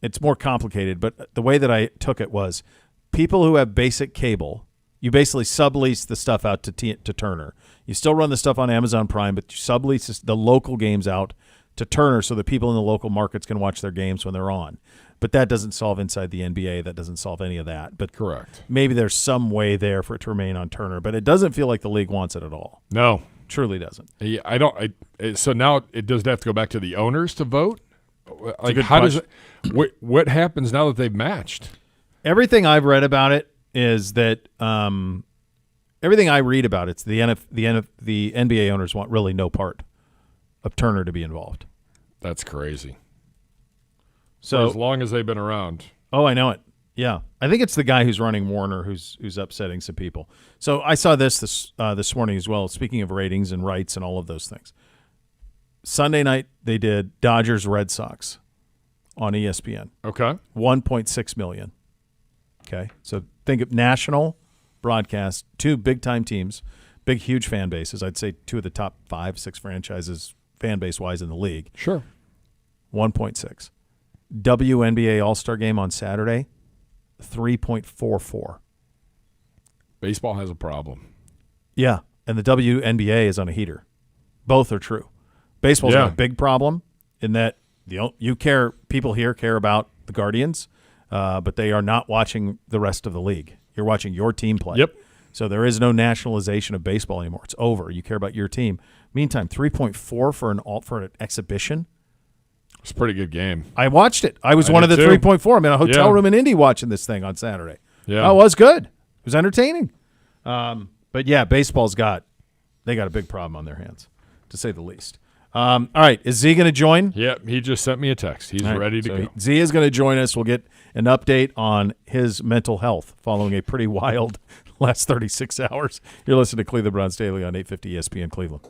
Speaker 1: it's more complicated, but the way that I took it was, people who have basic cable, you basically sublease the stuff out to Turner. You still run the stuff on Amazon Prime, but you sublease the local games out to Turner so that people in the local markets can watch their games when they're on. But that doesn't solve Inside the NBA. That doesn't solve any of that. But
Speaker 2: correct. Maybe
Speaker 1: Maybe there's some way there for it to remain on Turner, but it doesn't feel like the league wants it at all.
Speaker 2: No.
Speaker 1: Truly doesn't.
Speaker 2: Yeah, I don't. So now it does have to go back to the owners to vote. Like,
Speaker 1: good
Speaker 2: how
Speaker 1: question.
Speaker 2: does it? What happens now that they've matched?
Speaker 1: Everything I've read about it is that everything I read about it's the NBA owners want really no part of Turner to be involved.
Speaker 2: That's crazy.
Speaker 1: So
Speaker 2: For as long as they've been around.
Speaker 1: Oh, I know it. Yeah, I think it's the guy who's running Warner who's upsetting some people. So I saw this morning as well. Speaking of ratings and rights and all of those things, Sunday night they did Dodgers Red Sox on ESPN.
Speaker 2: Okay.
Speaker 1: 1.6 million. Okay, so think of national broadcast, 2 big-time teams, big, huge fan bases. I'd say 2 of the top 5, 6 franchises fan base-wise in the league.
Speaker 2: Sure.
Speaker 1: 1.6. WNBA All-Star Game on Saturday, 3.44.
Speaker 2: Baseball has a problem.
Speaker 1: Yeah, and the WNBA is on a heater. Both are true. Baseball's got a big problem in that people here care about the Guardians, but they are not watching the rest of the league. You're watching your team play.
Speaker 2: Yep.
Speaker 1: So there is no nationalization of baseball anymore. It's over. You care about your team. Meantime, 3.4 for an exhibition.
Speaker 2: It's a pretty good game.
Speaker 1: I watched it. I was
Speaker 2: I
Speaker 1: one of
Speaker 2: did
Speaker 1: the
Speaker 2: too.
Speaker 1: 3.4. I'm in a hotel
Speaker 2: Yeah.
Speaker 1: room in Indy watching this thing on Saturday.
Speaker 2: Yeah.
Speaker 1: Oh, it was good. It was entertaining. But yeah, baseball's got a big problem on their hands, to say the least. All right, is Z going to join?
Speaker 2: Yep, he just sent me a text. He's
Speaker 1: All right,
Speaker 2: ready to
Speaker 1: so
Speaker 2: go.
Speaker 1: Z is going to join us. We'll get an update on his mental health following a pretty wild last 36 hours. You're listening to Cleveland Browns Daily on 850 ESPN Cleveland.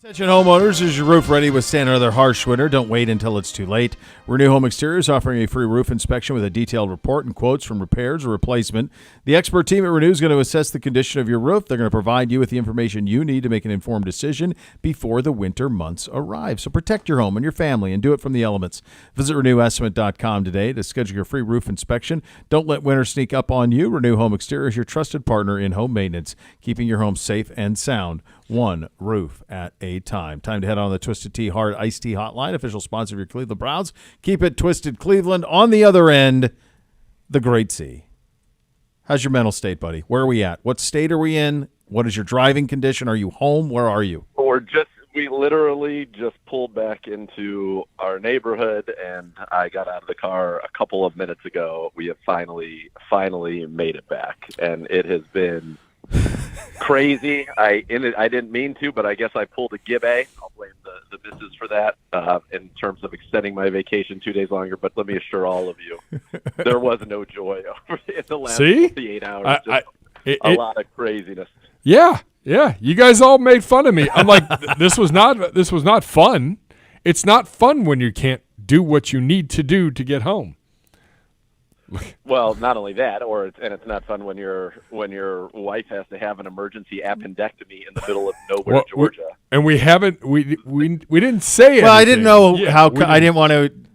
Speaker 1: Attention homeowners, is your roof ready to withstand another harsh winter? Don't wait until it's too late. Renew Home Exteriors offering a free roof inspection with a detailed report and quotes from repairs or replacement. The expert team at Renew is going to assess the condition of your roof. They're going to provide you with the information you need to make an informed decision before the winter months arrive. So protect your home and your family and do it from the elements. Visit RenewEstimate.com today to schedule your free roof inspection. Don't let winter sneak up on you. Renew Home Exteriors, your trusted partner in home maintenance, keeping your home safe and sound. One roof at a time. Time to head on the Twisted Tea Hard Iced Tea Hotline, official sponsor of your Cleveland Browns. Keep it twisted, Cleveland. On the other end, the Great C. How's your mental state, buddy? Where are we at? What state are we in? What is your driving condition? Are you home? Where are you?
Speaker 5: We literally just pulled back into our neighborhood, and I got out of the car a couple of minutes ago. We have finally made it back, and it has been crazy. I didn't mean to, but I guess I pulled a Gibbe. I'll blame the missus for that in terms of extending my vacation 2 days longer. But let me assure all of you, there was no joy over in the last 48 hours. A lot of craziness.
Speaker 2: Yeah, you guys all made fun of me. I'm like, this was not fun. It's not fun when you can't do what you need to do to get home.
Speaker 5: Well, not only that, and it's not fun when your wife has to have an emergency appendectomy in the middle of nowhere, Georgia.
Speaker 2: We didn't say anything.
Speaker 1: Well, I didn't know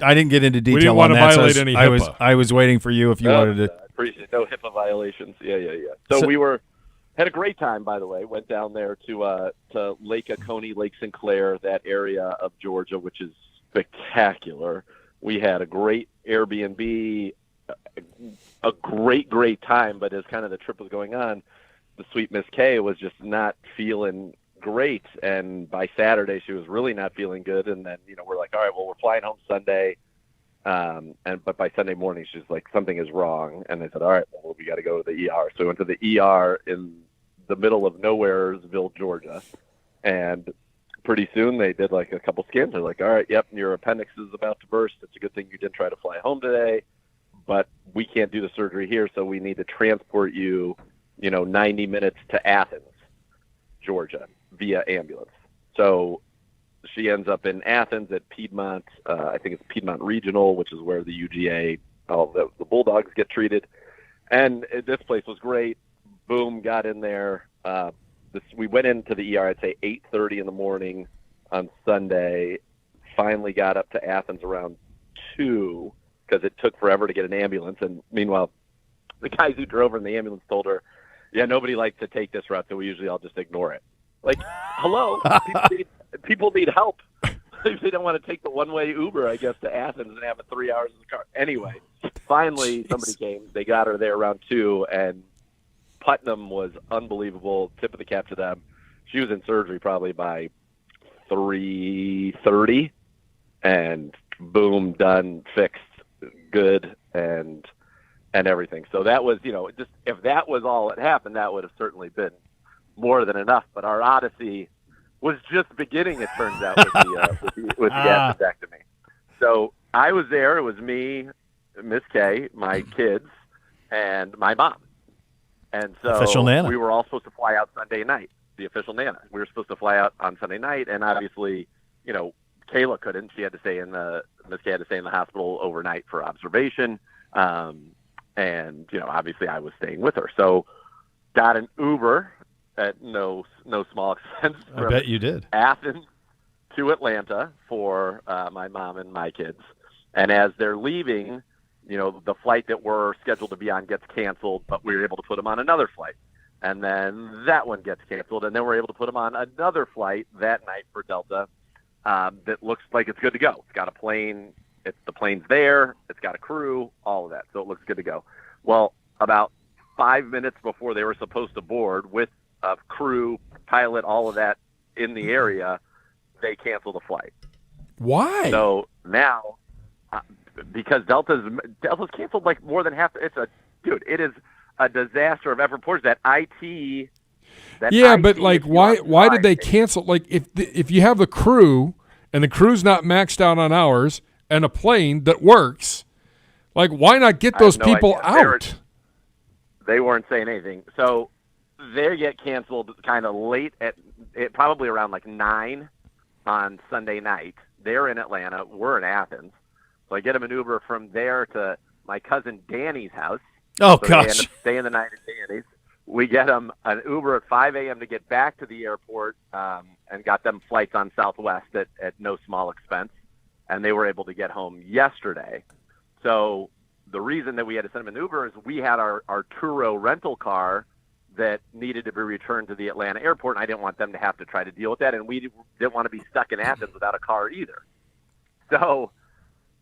Speaker 1: I didn't get into detail on that.
Speaker 2: Violate any HIPAA.
Speaker 1: I was waiting for you if you wanted to.
Speaker 5: I appreciate no HIPAA violations. Yeah. So we had a great time, by the way. Went down there to Lake Oconee, Lake Sinclair, that area of Georgia, which is spectacular. We had a great Airbnb. A great time, but as kind of the trip was going on, the sweet Miss K was just not feeling great, and by Saturday she was really not feeling good. And then we're like, all right, well, we're flying home Sunday, but by Sunday morning she's like, something is wrong, and they said, all right, well, we got to go to the ER. So we went to the ER in the middle of Nowheresville, Georgia, and pretty soon they did like a couple scans. They're like, all right, yep, your appendix is about to burst. It's a good thing you didn't try to fly home today, but we can't do the surgery here, so we need to transport you, 90 minutes to Athens, Georgia, via ambulance. So she ends up in Athens at Piedmont. I think it's Piedmont Regional, which is where the UGA, all the Bulldogs get treated. And this place was great. Boom, got in there. We went into the ER, I'd say 8:30 in the morning on Sunday. Finally got up to Athens around 2. Because it took forever to get an ambulance. And meanwhile, the guys who drove her in the ambulance told her, yeah, nobody likes to take this route, so we usually all just ignore it. Like, hello, people need help. They don't want to take the one-way Uber, I guess, to Athens and have it 3 hours in the car. Anyway, finally somebody came. They got her there around 2, and Putnam was unbelievable. Tip of the cap to them. She was in surgery probably by 3:30, and boom, done, fixed. Good and everything. So that was, just if that was all that happened, that would have certainly been more than enough. But our odyssey was just beginning, it turns out, with the appendectomy. So I was there. It was me, Miss K, my kids, and my mom. And so
Speaker 1: official Nana.
Speaker 5: We were all supposed to fly out Sunday night. The official Nana. We were supposed to fly out on Sunday night, and obviously, Kayla couldn't. She had to stay in Miss K had to stay in the hospital overnight for observation. And, obviously I was staying with her. So got an Uber at no small expense.
Speaker 1: I bet you did.
Speaker 5: Athens to Atlanta for my mom and my kids. And as they're leaving, the flight that we're scheduled to be on gets canceled, but we were able to put them on another flight. And then that one gets canceled. And then we're able to put them on another flight that night for Delta. That looks like it's good to go. It's got a plane. The plane's there. It's got a crew, all of that. So it looks good to go. Well, about 5 minutes before they were supposed to board with a crew, pilot, all of that in the area, they canceled the flight.
Speaker 2: Why?
Speaker 5: So now, because Delta's canceled like more than half. It is a disaster of effort. That IT.
Speaker 2: Yeah, but like, why did they cancel? Like, if you have a crew and the crew's not maxed out on hours and a plane that works, like, why not get those people out?
Speaker 5: They weren't saying anything. So they get canceled kind of late at probably around like 9 on Sunday night. They're in Atlanta. We're in Athens. So I get him an Uber from there to my cousin Danny's house.
Speaker 1: Oh,
Speaker 5: So they end
Speaker 1: gosh.
Speaker 5: up staying the night at Danny's. We get them an Uber at 5 a.m. to get back to the airport, and got them flights on Southwest at no small expense. And they were able to get home yesterday. So the reason that we had to send them an Uber is we had our Turo rental car that needed to be returned to the Atlanta airport, and I didn't want them to have to try to deal with that, and we didn't want to be stuck in Athens without a car either. So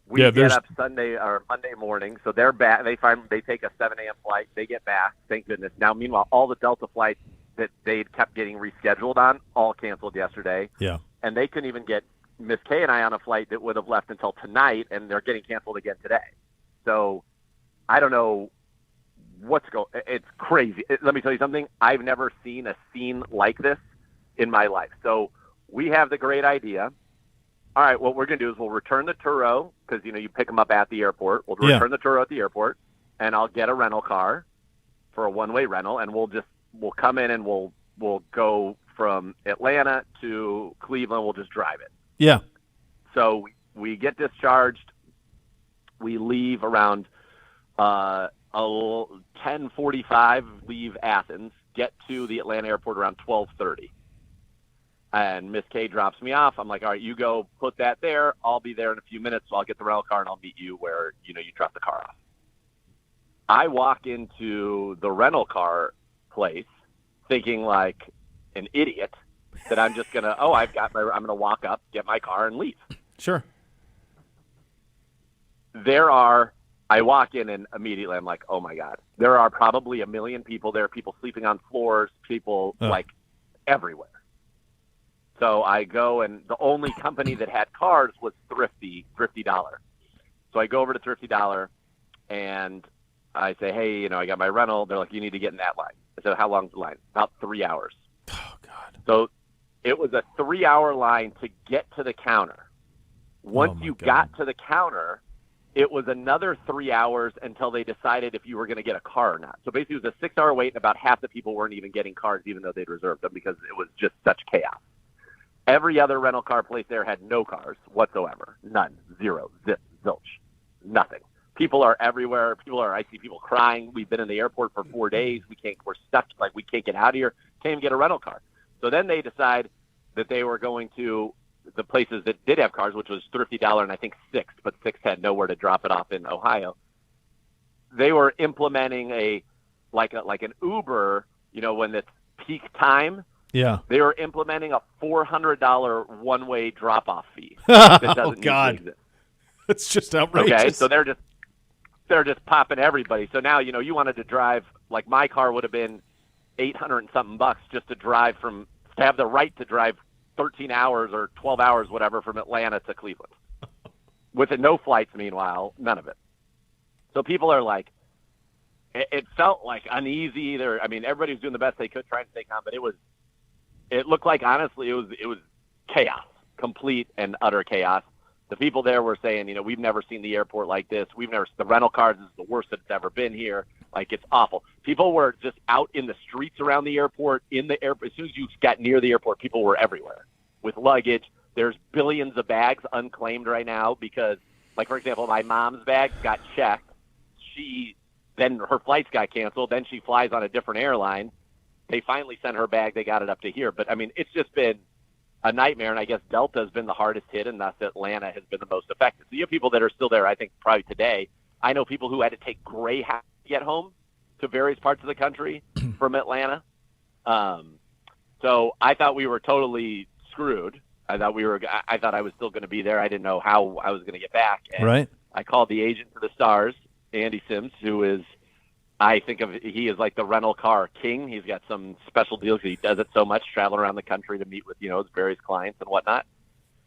Speaker 5: we get up Sunday or Monday morning. So they're back. They take a 7 a.m. flight. They get back. Thank goodness. Now, meanwhile, all the Delta flights that they'd kept getting rescheduled on all canceled yesterday.
Speaker 1: Yeah.
Speaker 5: And they couldn't even get Miss Kay and I on a flight that would have left until tonight, and they're getting canceled again today. So I don't know what's going. It's crazy. Let me tell you something. I've never seen a scene like this in my life. So we have the great idea. All right, what we're going to do is we'll return the Turo because, you pick them up at the airport. We'll return the Turo at the airport, and I'll get a rental car for a one-way rental, and we'll come in and we'll go from Atlanta to Cleveland. We'll just drive it.
Speaker 1: Yeah.
Speaker 5: So we get discharged. We leave around 10:45. Leave Athens. Get to the Atlanta airport around 12:30. And Miss K drops me off. I'm like, all right, you go put that there. I'll be there in a few minutes, so I'll get the rental car and I'll meet you where you drop the car off. I walk into the rental car place thinking like an idiot that I'm just gonna I'm gonna walk up, get my car, and leave.
Speaker 1: Sure.
Speaker 5: I walk in and immediately I'm like, oh my God, there are probably 1 million people there, people sleeping on floors, people like everywhere. So I go, and the only company that had cars was Thrifty Dollar. So I go over to Thrifty Dollar and I say, hey, I got my rental. They're like, you need to get in that line. I said, how long's the line? About 3 hours.
Speaker 1: Oh, God.
Speaker 5: So it was a 3-hour line to get to the counter. Once you got to the counter, it was another 3 hours until they decided if you were going to get a car or not. So basically it was a 6-hour wait, and about half the people weren't even getting cars even though they'd reserved them because it was just such chaos. Every other rental car place there had no cars whatsoever. None. Zero. Zip. Zilch. Nothing. People are everywhere. I see people crying. We've been in the airport for 4 days. We're stuck. Like, we can't get out of here. Can't even get a rental car. So then they decide that they were going to the places that did have cars, which was Thrifty Dollar and I think Sixt, but Sixt had nowhere to drop it off in Ohio. They were implementing like an Uber, when it's peak time.
Speaker 1: Yeah.
Speaker 5: They were implementing a $400 one-way drop-off fee. That doesn't
Speaker 1: God.
Speaker 5: exist.
Speaker 1: It's just outrageous.
Speaker 5: Okay, so they're just popping everybody. So now, you wanted to drive, like my car would have been $800 and something bucks just to have the right to drive 13 hours or 12 hours, whatever, from Atlanta to Cleveland. With no flights, meanwhile, none of it. So people are like, it felt like uneasy. Everybody was doing the best they could trying to stay calm, but it looked like, honestly, it was chaos, complete and utter chaos. The people there were saying, we've never seen the airport like this. The rental cars is the worst that's ever been here. Like, it's awful. People were just out in the streets around the airport, in the airport. As soon as you got near the airport, people were everywhere with luggage. There's billions of bags unclaimed right now because, like, for example, my mom's bag got checked. Then her flights got canceled. Then she flies on a different airline. They finally sent her bag. They got it up to here. But, it's just been a nightmare, and I guess Delta has been the hardest hit, and thus Atlanta has been the most affected. So you have people that are still there, I think, probably today. I know people who had to take Greyhound to get home to various parts of the country from Atlanta. So I thought we were totally screwed. I thought I was still going to be there. I didn't know how I was going to get back. And
Speaker 1: right.
Speaker 5: I called the agent for the Stars, Andy Sims, who is, he is like the rental car king. He's got some special deals because he does it so much, traveling around the country to meet with, his various clients and whatnot.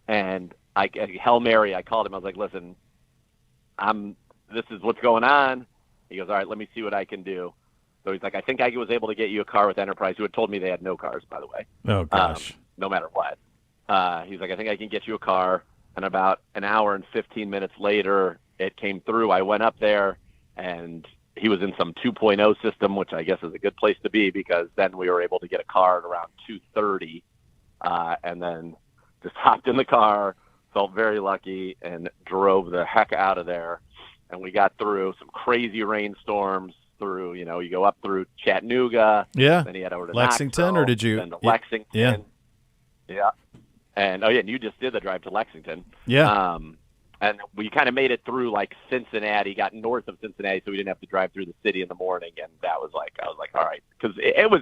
Speaker 5: And Hail Mary, I called him. I was like, listen, this is what's going on. He goes, all right, let me see what I can do. So he's like, I think I was able to get you a car with Enterprise, who had told me they had no cars, by the way.
Speaker 1: Oh, gosh.
Speaker 5: No matter what. He's like, I think I can get you a car. And about an hour and 15 minutes later, it came through. I went up there, and he was in some 2.0 system, which I guess is a good place to be because then we were able to get a car at around 2:30. And then just hopped in the car, felt very lucky, and drove the heck out of there. And we got through some crazy rainstorms through, you go up through Chattanooga.
Speaker 1: Yeah.
Speaker 5: Then you head over to
Speaker 1: Lexington,
Speaker 5: Knoxville,
Speaker 1: or did you?
Speaker 5: Then to Lexington.
Speaker 1: Yeah.
Speaker 5: Yeah. And, and you just did the drive to Lexington.
Speaker 1: Yeah.
Speaker 5: And we kind of made it through like Cincinnati, got north of Cincinnati, so we didn't have to drive through the city in the morning. And I was like, all right. Because it was,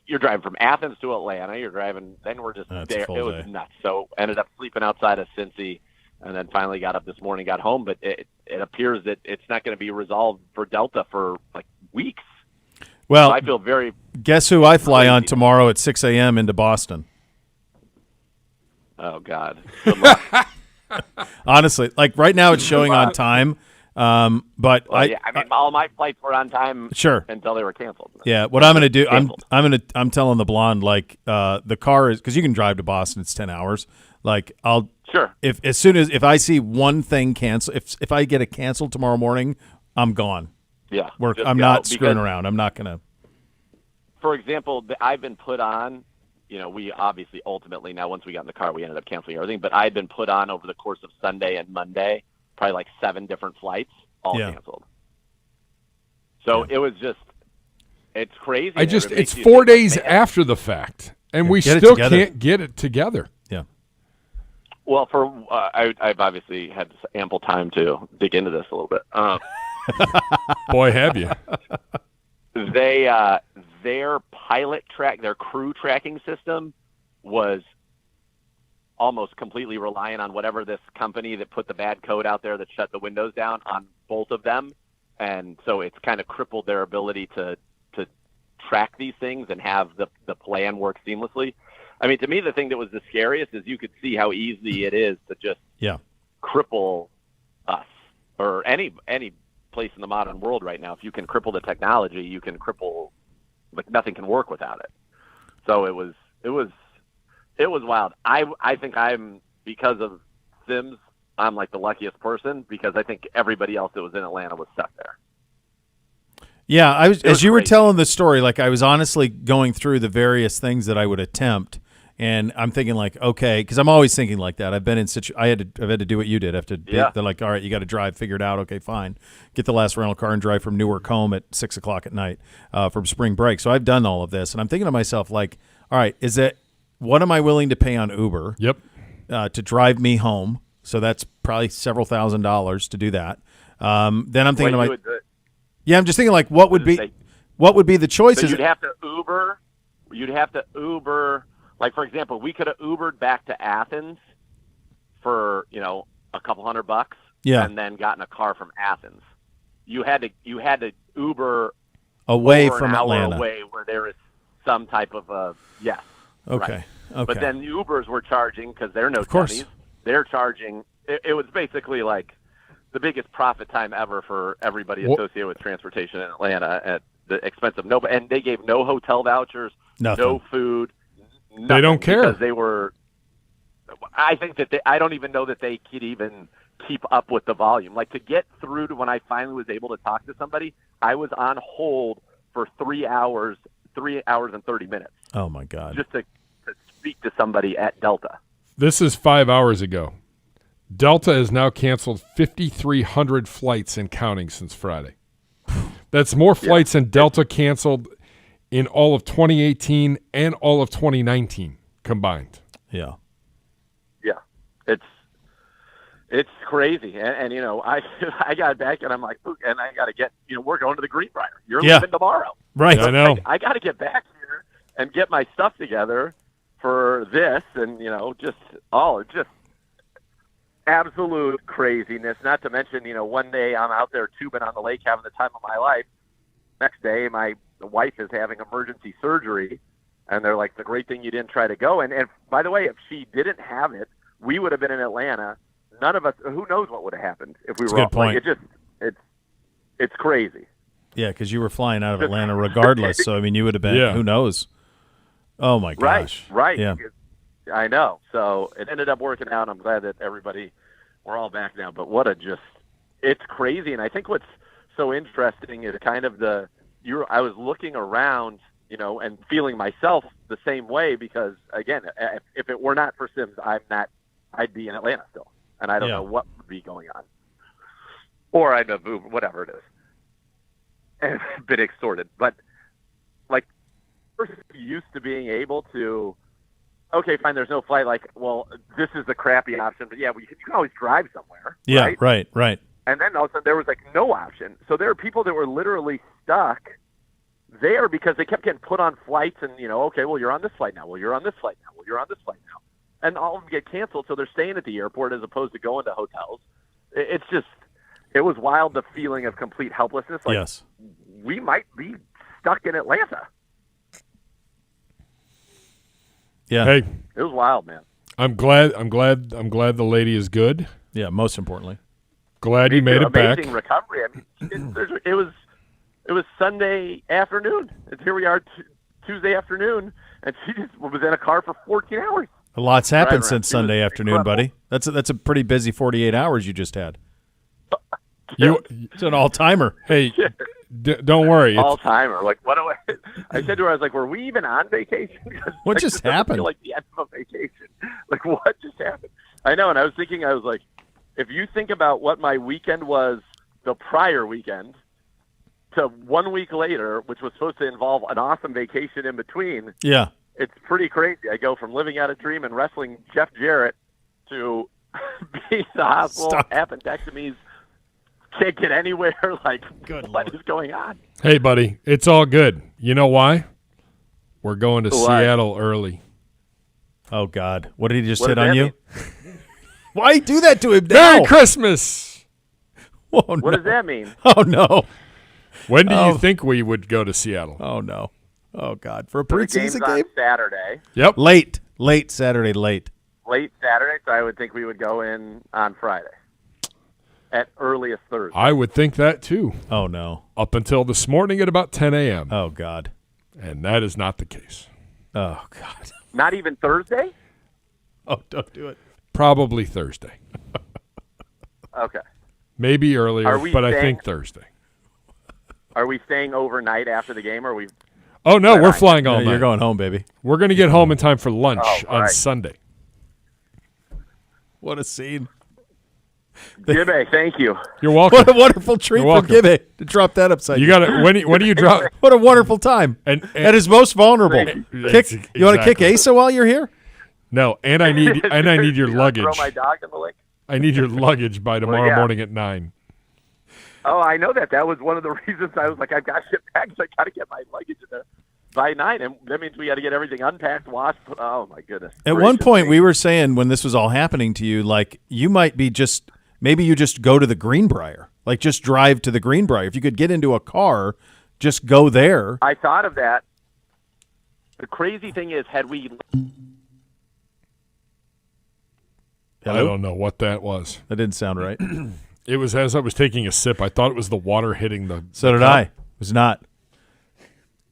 Speaker 5: you're driving from Athens to Atlanta. You're driving, then we're just
Speaker 1: That's a
Speaker 5: there.
Speaker 1: full
Speaker 5: It was
Speaker 1: day.
Speaker 5: nuts. So ended up sleeping outside of Cincy, and then finally got up this morning, got home. But it appears that it's not going to be resolved for Delta for like weeks.
Speaker 1: Well,
Speaker 5: So I feel very
Speaker 1: guess who I fly on
Speaker 5: crazy.
Speaker 1: tomorrow at 6 a.m. into Boston?
Speaker 5: Oh God. Good luck.
Speaker 1: Honestly, like right now it's showing on time, but
Speaker 5: Well, all my flights were on time
Speaker 1: Sure.
Speaker 5: until they were canceled.
Speaker 1: Yeah, what I'm going to do,
Speaker 5: Canceled.
Speaker 1: I'm telling the blonde, like, the car is, because you can drive to Boston, it's 10 hours. Like,
Speaker 5: Sure.
Speaker 1: if I see one thing cancel, if I get it canceled tomorrow morning, I'm gone.
Speaker 5: Yeah. just
Speaker 1: I'm
Speaker 5: go,
Speaker 1: not screwing
Speaker 5: because,
Speaker 1: around. I'm not going to.
Speaker 5: For example, I've been put on, we obviously ultimately now once we got in the car, we ended up canceling everything, but I'd been put on over the course of Sunday and Monday, probably like 7 different flights, all
Speaker 1: Yeah.
Speaker 5: canceled. So it was just, it's crazy.
Speaker 2: It's 4 days after the fact, and we
Speaker 1: get it
Speaker 2: still
Speaker 1: together.
Speaker 2: can't get it together.
Speaker 1: Yeah.
Speaker 5: Well, I've obviously had ample time to dig into this a little bit.
Speaker 2: Boy, have you.
Speaker 5: Their their crew tracking system was almost completely reliant on whatever this company that put the bad code out there that shut the windows down on both of them. And so it's kind of crippled their ability to track these things and have the plan work seamlessly. To me, the thing that was the scariest is you could see how easy it is to just cripple us or any place in the modern world right now. If you can cripple the technology, you can cripple, like nothing can work without it. So it was wild. I think because of Sims, I'm like the luckiest person because I think everybody else that was in Atlanta was stuck there.
Speaker 1: Yeah, as you were
Speaker 5: crazy.
Speaker 1: telling the story, like I was honestly going through the various things that I would attempt, and I'm thinking like, okay, because I'm always thinking like that. I've been in I've had to do what you did. They're like, all right, you got to drive, figure it out. Okay, fine. Get the last rental car and drive from Newark home at 6 o'clock at night from spring break. So I've done all of this, and I'm thinking to myself like, all right, what am I willing to pay on Uber?
Speaker 2: Yep.
Speaker 1: To drive me home? So that's probably several $1,000s to do that. Then I'm thinking I'm just thinking like, what would be the choices?
Speaker 5: So you'd have to Uber. Like, for example, we could have Ubered back to Athens for, a couple $100, and then gotten a car from Athens. You had to Uber
Speaker 1: away
Speaker 5: over
Speaker 1: from
Speaker 5: an hour
Speaker 1: Atlanta.
Speaker 5: away where there is some type of yes.
Speaker 1: Okay.
Speaker 5: Right.
Speaker 1: Okay.
Speaker 5: But then the Ubers were charging because they're no
Speaker 1: Of course.
Speaker 5: dummies. They're charging. It was basically like the biggest profit time ever for everybody associated with transportation in Atlanta at the expense of nobody. And they gave no hotel vouchers,
Speaker 1: Nothing.
Speaker 5: no food.
Speaker 2: They don't care.
Speaker 5: Because they were. I think that I don't even know that they could even keep up with the volume. Like to get through to when I finally was able to talk to somebody, I was on hold for 3 hours and 30 minutes
Speaker 1: Oh my God.
Speaker 5: just to speak to somebody at Delta.
Speaker 2: This is 5 hours ago. Delta has now canceled 5,300 flights and counting since Friday. That's more flights than Delta canceled in all of 2018 and all of 2019 combined.
Speaker 1: Yeah.
Speaker 5: Yeah, it's crazy, and I got back and I'm like, and I got to get, we're going to the Greenbrier. You're
Speaker 1: Yeah.
Speaker 5: leaving tomorrow.
Speaker 1: Right.
Speaker 2: I know.
Speaker 5: I got to get back here and get my stuff together for this, and just absolute craziness. Not to mention, one day I'm out there tubing on the lake having the time of my life. Next day, my wife is having emergency surgery, and they're like, the great thing you didn't try to go. And by the way, if she didn't have it, we would have been in Atlanta. None of us, who knows what would have happened if we
Speaker 1: That's a
Speaker 5: were
Speaker 1: good point.
Speaker 5: Like, it's crazy.
Speaker 1: Yeah, because you were flying out of Atlanta regardless. So I mean, you would have been.
Speaker 2: Yeah.
Speaker 1: Who knows? Oh my gosh.
Speaker 5: Right.
Speaker 1: Yeah.
Speaker 5: I know. So it ended up working out. I'm glad that we're all back now. But it's crazy. And I think what's so interesting is kind of I was looking around and feeling myself the same way because, again, if it were not for Sims, I'd be in Atlanta still, and I don't know what would be going on. Or I'd have moved, whatever it is, and been extorted. But, like, we're used to being able to, okay, fine, there's no flight. Like, well, this is the crappy option. But, yeah, you can always drive somewhere.
Speaker 1: Yeah,
Speaker 5: right.
Speaker 1: right.
Speaker 5: And then all of a sudden there was, like, no option. So there are people that were literally stuck there because they kept getting put on flights and, okay, well, you're on this flight now. Well, you're on this flight now. Well, you're on this flight now. And all of them get canceled, so they're staying at the airport as opposed to going to hotels. It's just, it was wild, the feeling of complete helplessness. Like,
Speaker 1: Yes.
Speaker 5: We might be stuck in Atlanta.
Speaker 1: Yeah.
Speaker 2: Hey,
Speaker 5: It was wild, man.
Speaker 2: I'm glad the lady is good.
Speaker 1: Yeah, most importantly.
Speaker 2: Glad you made it back.
Speaker 5: Amazing recovery. I mean, it was Sunday afternoon. And here we are Tuesday afternoon, and she just was in a car for 14 hours.
Speaker 1: A lot's happened
Speaker 5: Right.
Speaker 1: since
Speaker 5: It was
Speaker 1: Sunday afternoon,
Speaker 5: incredible.
Speaker 1: buddy. That's a pretty busy 48 hours you just had.
Speaker 2: You,
Speaker 1: It's an all-timer.
Speaker 2: hey, don't worry.
Speaker 5: All timer. Like, what do I said to her, I was like, were we even on vacation? 'Cause,
Speaker 1: What
Speaker 5: like,
Speaker 1: just
Speaker 5: this doesn't
Speaker 1: happened?
Speaker 5: Feel like the end of a vacation. Like, what just happened? I know, and I was thinking, I was like, if you think about what my weekend was the prior weekend to 1 week later, which was supposed to involve an awesome vacation in between,
Speaker 1: Yeah.
Speaker 5: it's pretty crazy. I go from living out a dream and wrestling Jeff Jarrett to being in the hospital,
Speaker 1: Stop.
Speaker 5: appendectomies, can't get anywhere. Like,
Speaker 1: Good
Speaker 5: what
Speaker 1: Lord.
Speaker 5: is going on?
Speaker 2: Hey, buddy, it's all good. You know why? We're going to
Speaker 5: Why?
Speaker 2: Seattle early.
Speaker 1: Oh, God. What did he just
Speaker 5: What
Speaker 1: hit
Speaker 5: does
Speaker 1: on
Speaker 5: that
Speaker 1: you?
Speaker 5: mean?
Speaker 1: Why do that to him
Speaker 2: Merry
Speaker 1: now?
Speaker 2: Christmas!
Speaker 1: Oh,
Speaker 5: What
Speaker 1: no.
Speaker 5: does that mean?
Speaker 1: Oh, no.
Speaker 2: When do
Speaker 1: Oh.
Speaker 2: you think we would go to Seattle?
Speaker 1: Oh, no. Oh, God. For a
Speaker 5: The game's
Speaker 1: preseason
Speaker 5: on
Speaker 1: game?
Speaker 5: Saturday,
Speaker 2: Yep.
Speaker 1: Late Saturday, late.
Speaker 5: late Saturday, so I would think we would go in on Friday at earliest Thursday.
Speaker 2: I would think that too.
Speaker 1: Oh, no.
Speaker 2: Up until this morning at about 10 a.m.
Speaker 1: Oh, God.
Speaker 2: And that is not the case.
Speaker 1: Oh, God.
Speaker 5: Not even Thursday?
Speaker 1: Oh, don't do it.
Speaker 2: Probably Thursday.
Speaker 5: Okay.
Speaker 2: Maybe earlier,
Speaker 5: Are we
Speaker 2: but I
Speaker 5: staying-
Speaker 2: think Thursday.
Speaker 5: Are we staying overnight after the game, or are we?
Speaker 2: Oh, no,
Speaker 5: Right
Speaker 2: we're
Speaker 5: on.
Speaker 2: flying all
Speaker 1: Yeah,
Speaker 2: night.
Speaker 1: you're going home, baby.
Speaker 2: We're going to get home in time for lunch
Speaker 5: Oh, all
Speaker 2: on
Speaker 5: right.
Speaker 2: Sunday.
Speaker 1: What a scene.
Speaker 5: Jimmy, thank you.
Speaker 2: You're welcome.
Speaker 1: What a wonderful treat
Speaker 2: You're
Speaker 1: from
Speaker 2: welcome.
Speaker 1: Gibby to drop that upside
Speaker 2: You
Speaker 1: down.
Speaker 2: got to when do you drop?
Speaker 1: What a wonderful time.
Speaker 2: And
Speaker 1: At his most vulnerable.
Speaker 5: Thank
Speaker 2: you.
Speaker 1: Kick, you want to kick
Speaker 2: Exactly.
Speaker 1: Asa while you're here?
Speaker 2: No, and I need your
Speaker 5: You wanna
Speaker 2: luggage.
Speaker 5: Throw my dog in the lake.
Speaker 2: I need your luggage by tomorrow
Speaker 5: yeah.
Speaker 2: morning at 9.
Speaker 5: Oh, I know that. That was one of the reasons I was like, I've got shit bags. I got to get my luggage in there by 9, and that means we got to get everything unpacked, washed. Oh my goodness.
Speaker 1: At one
Speaker 5: Gracious
Speaker 1: point,
Speaker 5: me.
Speaker 1: we were saying when this was all happening to you, like you might be maybe you just go to the Greenbrier, like just drive to the Greenbrier. If you could get into a car, just go there.
Speaker 5: I thought of that. The crazy thing is, had we
Speaker 2: I don't know what that was.
Speaker 1: That didn't sound right.
Speaker 2: It was as I was taking a sip. I thought it was the water hitting the.
Speaker 1: So did I. It was not.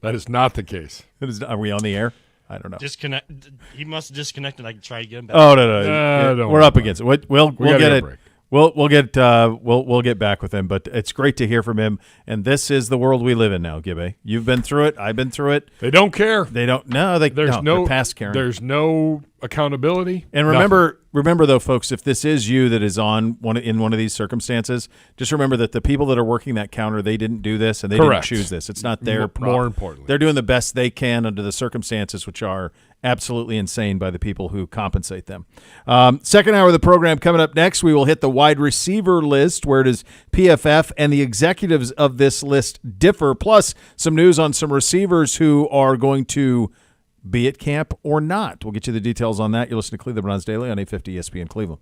Speaker 2: That is not the case.
Speaker 1: Are we on the air? I don't know.
Speaker 3: Disconnect. He must have disconnected. I can try to get him back.
Speaker 1: Oh no.
Speaker 2: don't
Speaker 1: We're
Speaker 2: worry
Speaker 1: up
Speaker 2: about
Speaker 1: against it. We'll
Speaker 2: gotta
Speaker 1: get
Speaker 2: get a
Speaker 1: it.
Speaker 2: break.
Speaker 1: We'll get back with him. But it's great to hear from him. And this is the world we live in now, Gibby. You've been through it. I've been through it.
Speaker 2: They don't care.
Speaker 1: They don't. No, they.
Speaker 2: There's
Speaker 1: no.
Speaker 2: no
Speaker 1: They're past Karen.
Speaker 2: There's no accountability.
Speaker 1: And remember though, folks, if this is you that is in one of these circumstances, just remember that the people that are working that counter, they didn't do this and they
Speaker 2: Correct.
Speaker 1: didn't choose this. It's not their
Speaker 2: More
Speaker 1: problem.
Speaker 2: importantly.
Speaker 1: They're doing the best they can under the circumstances, which are absolutely insane by the people who compensate them. Second hour of the program coming up next, we will hit the wide receiver list. Where does PFF and the executives of this list differ? Plus some news on some receivers who are going to be at camp or not. We'll get you the details on that. You're listening to Cleveland Browns Daily on 850 ESPN Cleveland.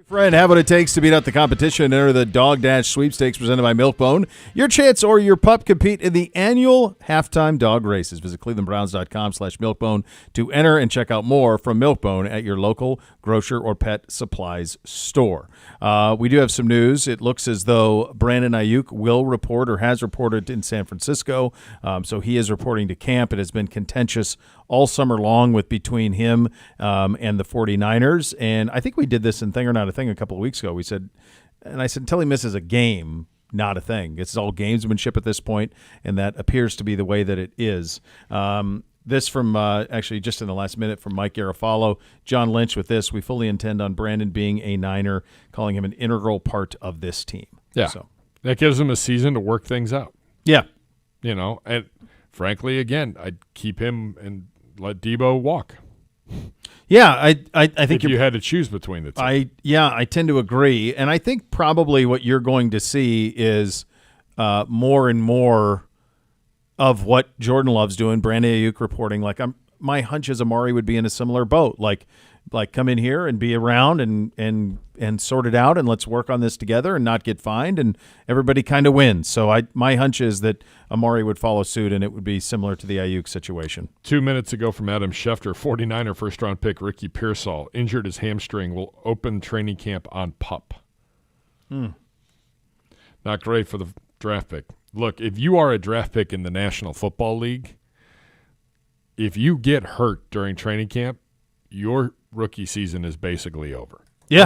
Speaker 1: Friend, have what it takes to beat out the competition and enter the Dog Dash sweepstakes presented by Milkbone. Your chance or your pup compete in the annual halftime dog races. Visit clevelandbrowns.com/milkbone to enter and check out more from Milkbone at your local grocer or pet supplies store. We do have some news. It looks as though Brandon Ayuk will report or has reported in San Francisco. So he is reporting to camp. It has been contentious all summer long with between him and the 49ers. And I think we did this in Thing or Not a Thing a couple of weeks ago. I said, until he misses a game, not a thing. It's all gamesmanship at this point, and that appears to be the way that it is. This from actually just in the last minute from Mike Garafalo. John Lynch with this. We fully intend on Brandon being a Niner, calling him an integral part of this team.
Speaker 2: Yeah,
Speaker 1: so
Speaker 2: that gives him a season to work things out.
Speaker 1: Yeah.
Speaker 2: And frankly, again, I'd keep him and let Debo walk.
Speaker 1: Yeah, I think
Speaker 2: if you had to choose between the two.
Speaker 1: I tend to agree, and I think probably what you're going to see is more and more of what Jordan Love's doing. Brandon Ayuk reporting, my hunch is Amari would be in a similar boat, like come in here and be around and sort it out, and let's work on this together and not get fined, and everybody kind of wins. So my hunch is that Amari would follow suit, and it would be similar to the Ayuk situation.
Speaker 2: 2 minutes ago from Adam Schefter, 49er first-round pick Ricky Pearsall injured his hamstring, will open training camp on PUP. Not great for the draft pick. Look, if you are a draft pick in the National Football League, if you get hurt during training camp, your rookie season is basically over.
Speaker 1: Yeah.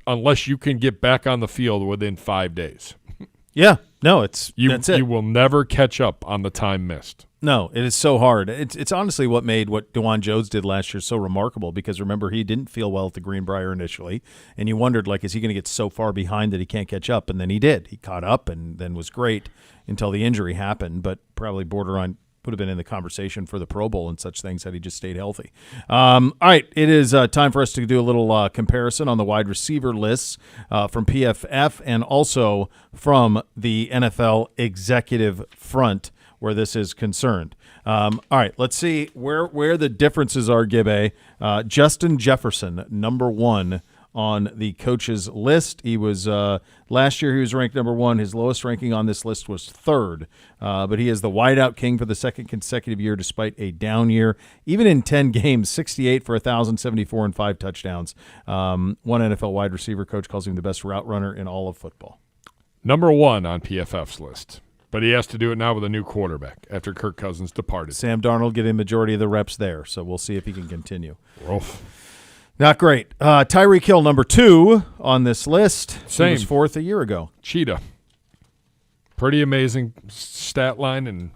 Speaker 2: Unless you can get back on the field within 5 days.
Speaker 1: Yeah. No, that's it.
Speaker 2: You will never catch up on the time missed.
Speaker 1: No, it is so hard. It's honestly what made what DeJuan Jones did last year so remarkable, because remember, he didn't feel well at the Greenbrier initially, and you wondered, is he going to get so far behind that he can't catch up? And then he did. He caught up and then was great until the injury happened, but probably borderline would have been in the conversation for the Pro Bowl and such things had he just stayed healthy. All right, it is time for us to do a little comparison on the wide receiver lists from PFF and also from the NFL executive front where this is concerned. All right, let's see where the differences are, Gibbe. Justin Jefferson, number 1 on the coaches list. He was last year he was ranked number 1. His lowest ranking on this list was 3rd, but he is the wideout king for the second consecutive year despite a down year. Even in 10 games, 68 for 1,074 and 5 touchdowns. One NFL wide receiver coach calls him the best route runner in all of football.
Speaker 2: Number 1 on PFF's list. But he has to do it now with a new quarterback after Kirk Cousins departed.
Speaker 1: Sam Darnold getting a majority of the reps there, so we'll see if he can continue.
Speaker 2: Oof.
Speaker 1: Not great. Tyreek Hill, number 2 on this list.
Speaker 2: Same.
Speaker 1: He was 4th a year ago.
Speaker 2: Cheetah. Pretty amazing stat line and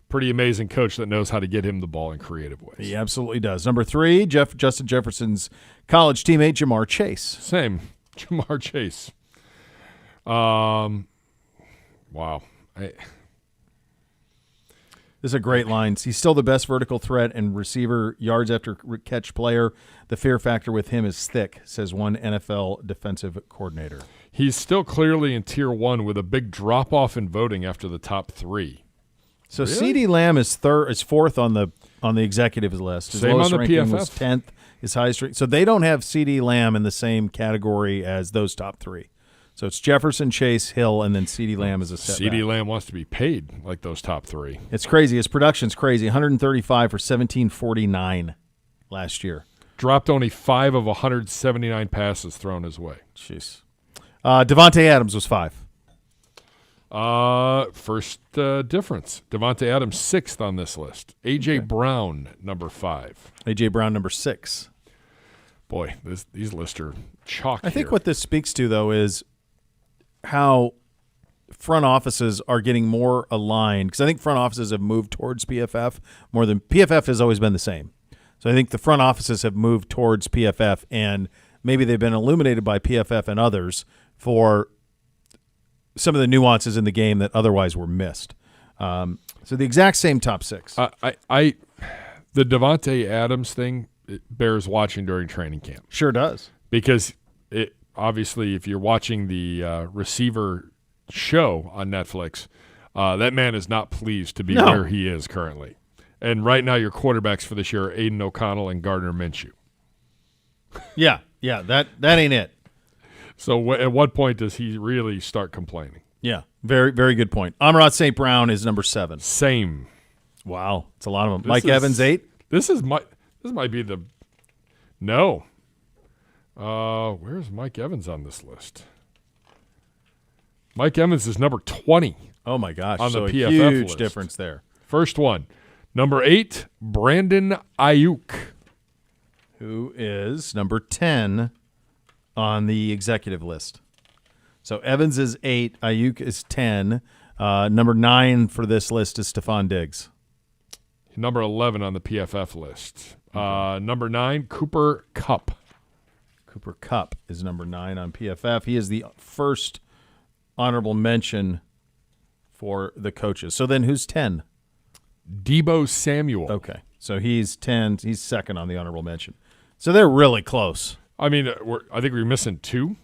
Speaker 2: pretty amazing coach that knows how to get him the ball in creative ways.
Speaker 1: He absolutely does. Number 3, Justin Jefferson's college teammate, Jamar Chase.
Speaker 2: Same. Jamar Chase. Wow.
Speaker 1: This is a great line. He's still the best vertical threat and receiver yards after catch player. The fear factor with him is thick, says one NFL defensive coordinator.
Speaker 2: He's still clearly in tier 1 with a big drop-off in voting after the top 3.
Speaker 1: So really? CeeDee Lamb is 4th on the executives list. His
Speaker 2: same
Speaker 1: lowest
Speaker 2: on the
Speaker 1: ranking
Speaker 2: PFF.
Speaker 1: was 10th. His highest rank. So they don't have CeeDee Lamb in the same category as those top 3. So it's Jefferson, Chase, Hill, and then CeeDee Lamb is a setback.
Speaker 2: CeeDee Lamb wants to be paid like those top 3.
Speaker 1: It's crazy. His production's crazy. 135 for 1749 last year.
Speaker 2: Dropped only 5 of 179 passes thrown his way.
Speaker 1: Jeez. Devontae Adams was 5.
Speaker 2: First difference. Devontae Adams 6th on this list. A.J. Brown, number 5.
Speaker 1: A.J. Brown, number 6.
Speaker 2: Boy, these lists are chalk
Speaker 1: I think
Speaker 2: here.
Speaker 1: what this speaks to, though, is how front offices are getting more aligned, because I think front offices have moved towards PFF more than PFF has always been the same. So I think the front offices have moved towards PFF, and maybe they've been illuminated by PFF and others for some of the nuances in the game that otherwise were missed. So the exact same top 6.
Speaker 2: The Devontae Adams thing, it bears watching during training camp.
Speaker 1: Sure does.
Speaker 2: Because it obviously, if you're watching the receiver show on Netflix, that man is not pleased to be where he is currently. And right now, your quarterbacks for this year are Aiden O'Connell and Gardner Minshew.
Speaker 1: Yeah, that ain't it.
Speaker 2: So at what point does he really start complaining?
Speaker 1: Yeah, very, very good point. Amon-Ra St. Brown is number 7.
Speaker 2: Same.
Speaker 1: Wow, it's a lot of them.
Speaker 2: This
Speaker 1: Mike
Speaker 2: is-
Speaker 1: Evans, 8.
Speaker 2: This might be the no. Where's Mike Evans on this list? Mike Evans is number 20.
Speaker 1: Oh my gosh,
Speaker 2: On the
Speaker 1: so a
Speaker 2: PFF
Speaker 1: huge
Speaker 2: list.
Speaker 1: difference there.
Speaker 2: First one. Number 8, Brandon Ayuk.
Speaker 1: Who is number 10 on the executive list? So Evans is 8, Ayuk is 10. Number 9 for this list is Stephon Diggs.
Speaker 2: Number 11 on the PFF list. Number 9, Cooper Kupp.
Speaker 1: Cooper Kupp is number 9 on PFF. He is the first honorable mention for the coaches. So then who's 10?
Speaker 2: Deebo Samuel.
Speaker 1: Okay. So he's 10. He's second on the honorable mention. So they're really close.
Speaker 2: I mean, I think we're missing 2.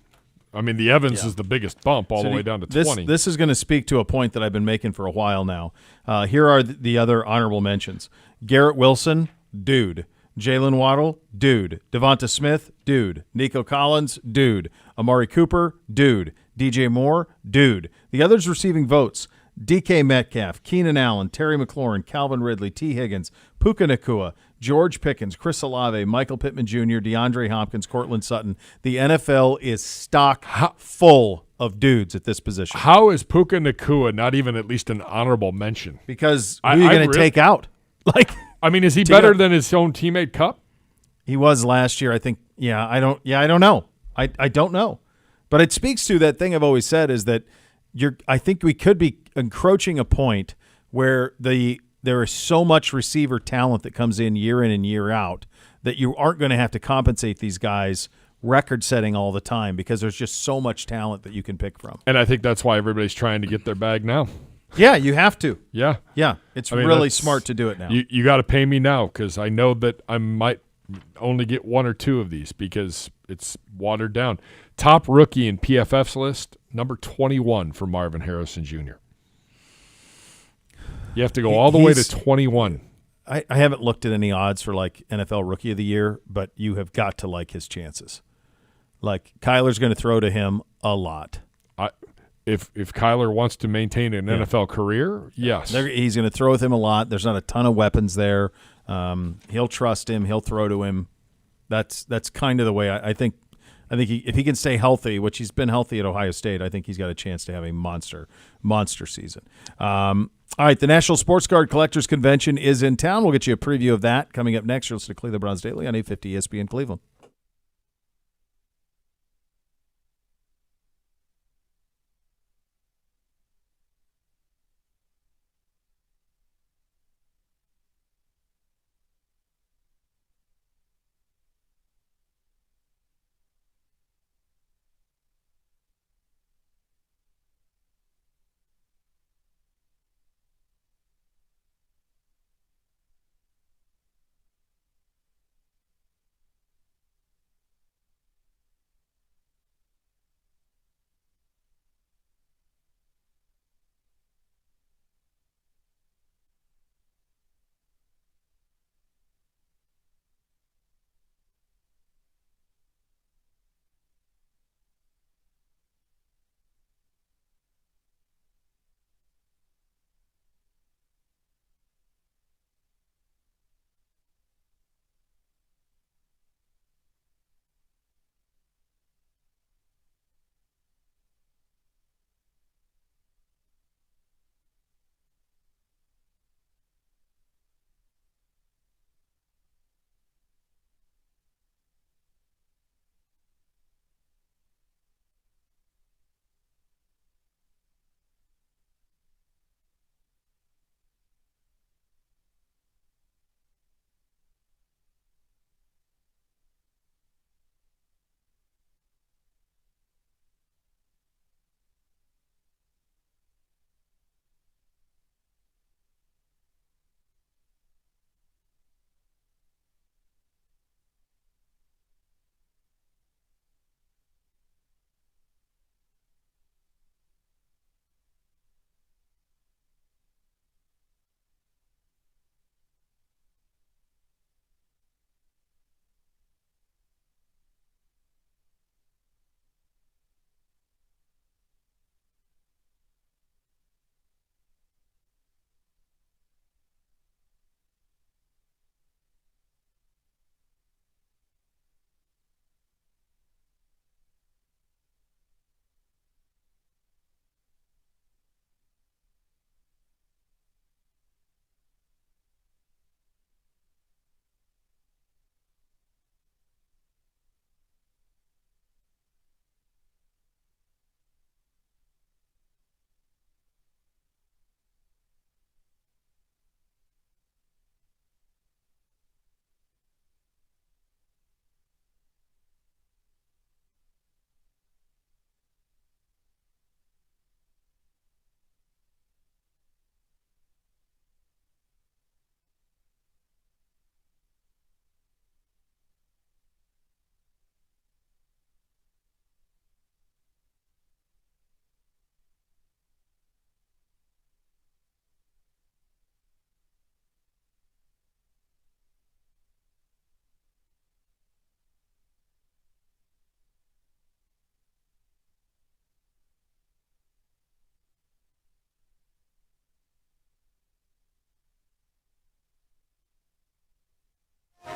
Speaker 2: I mean, the Evans is the biggest bump all the way down to 20.
Speaker 1: This is going to speak to a point that I've been making for a while now. Here are the other honorable mentions. Garrett Wilson, dude. Jalen Waddle, dude. Devonta Smith, dude. Nico Collins, dude. Amari Cooper, dude. DJ Moore, dude. The others receiving votes: DK Metcalf, Keenan Allen, Terry McLaurin, Calvin Ridley, T. Higgins, Puka Nakua, George Pickens, Chris Olave, Michael Pittman Jr., DeAndre Hopkins, Cortland Sutton. The NFL is stock full of dudes at this position.
Speaker 2: How is Puka Nakua not even at least an honorable mention?
Speaker 1: Because who
Speaker 2: I-
Speaker 1: are you
Speaker 2: I
Speaker 1: going to
Speaker 2: really-
Speaker 1: take out? Like,
Speaker 2: I mean, is he
Speaker 1: To
Speaker 2: better
Speaker 1: go-
Speaker 2: than his own teammate Kupp?
Speaker 1: he was last year, I think. I don't know. I don't know. But it speaks to that thing I've always said, is that I think we could be encroaching a point where there is so much receiver talent that comes in and year out that you aren't going to have to compensate these guys record setting all the time, because there's just so much talent that you can pick from.
Speaker 2: And I think that's why everybody's trying to get their bag now.
Speaker 1: Yeah, you have to.
Speaker 2: Yeah.
Speaker 1: Yeah, it's
Speaker 2: I mean,
Speaker 1: really
Speaker 2: that's-
Speaker 1: smart to do it now.
Speaker 2: You got to pay me now because I know that I might only get 1 or 2 of these because it's watered down. Top rookie in PFF's list, number 21 for Marvin Harrison Jr. You have to go all the way to
Speaker 1: He's-
Speaker 2: 21.
Speaker 1: I haven't looked at any odds for like NFL Rookie of the Year, but you have got to like his chances. Like, Kyler's going to throw to him a lot.
Speaker 2: If Kyler wants to maintain an NFL career, yes.
Speaker 1: He's going to throw with him a lot. There's not a ton of weapons there. He'll trust him. He'll throw to him. That's kind of the way I think. If he can stay healthy, which he's been healthy at Ohio State, I think he's got a chance to have a monster season. All right, the National Sports Card Collectors Convention is in town. We'll get you a preview of that coming up next. You'll listen to Cleveland Browns Daily on 850 ESPN Cleveland.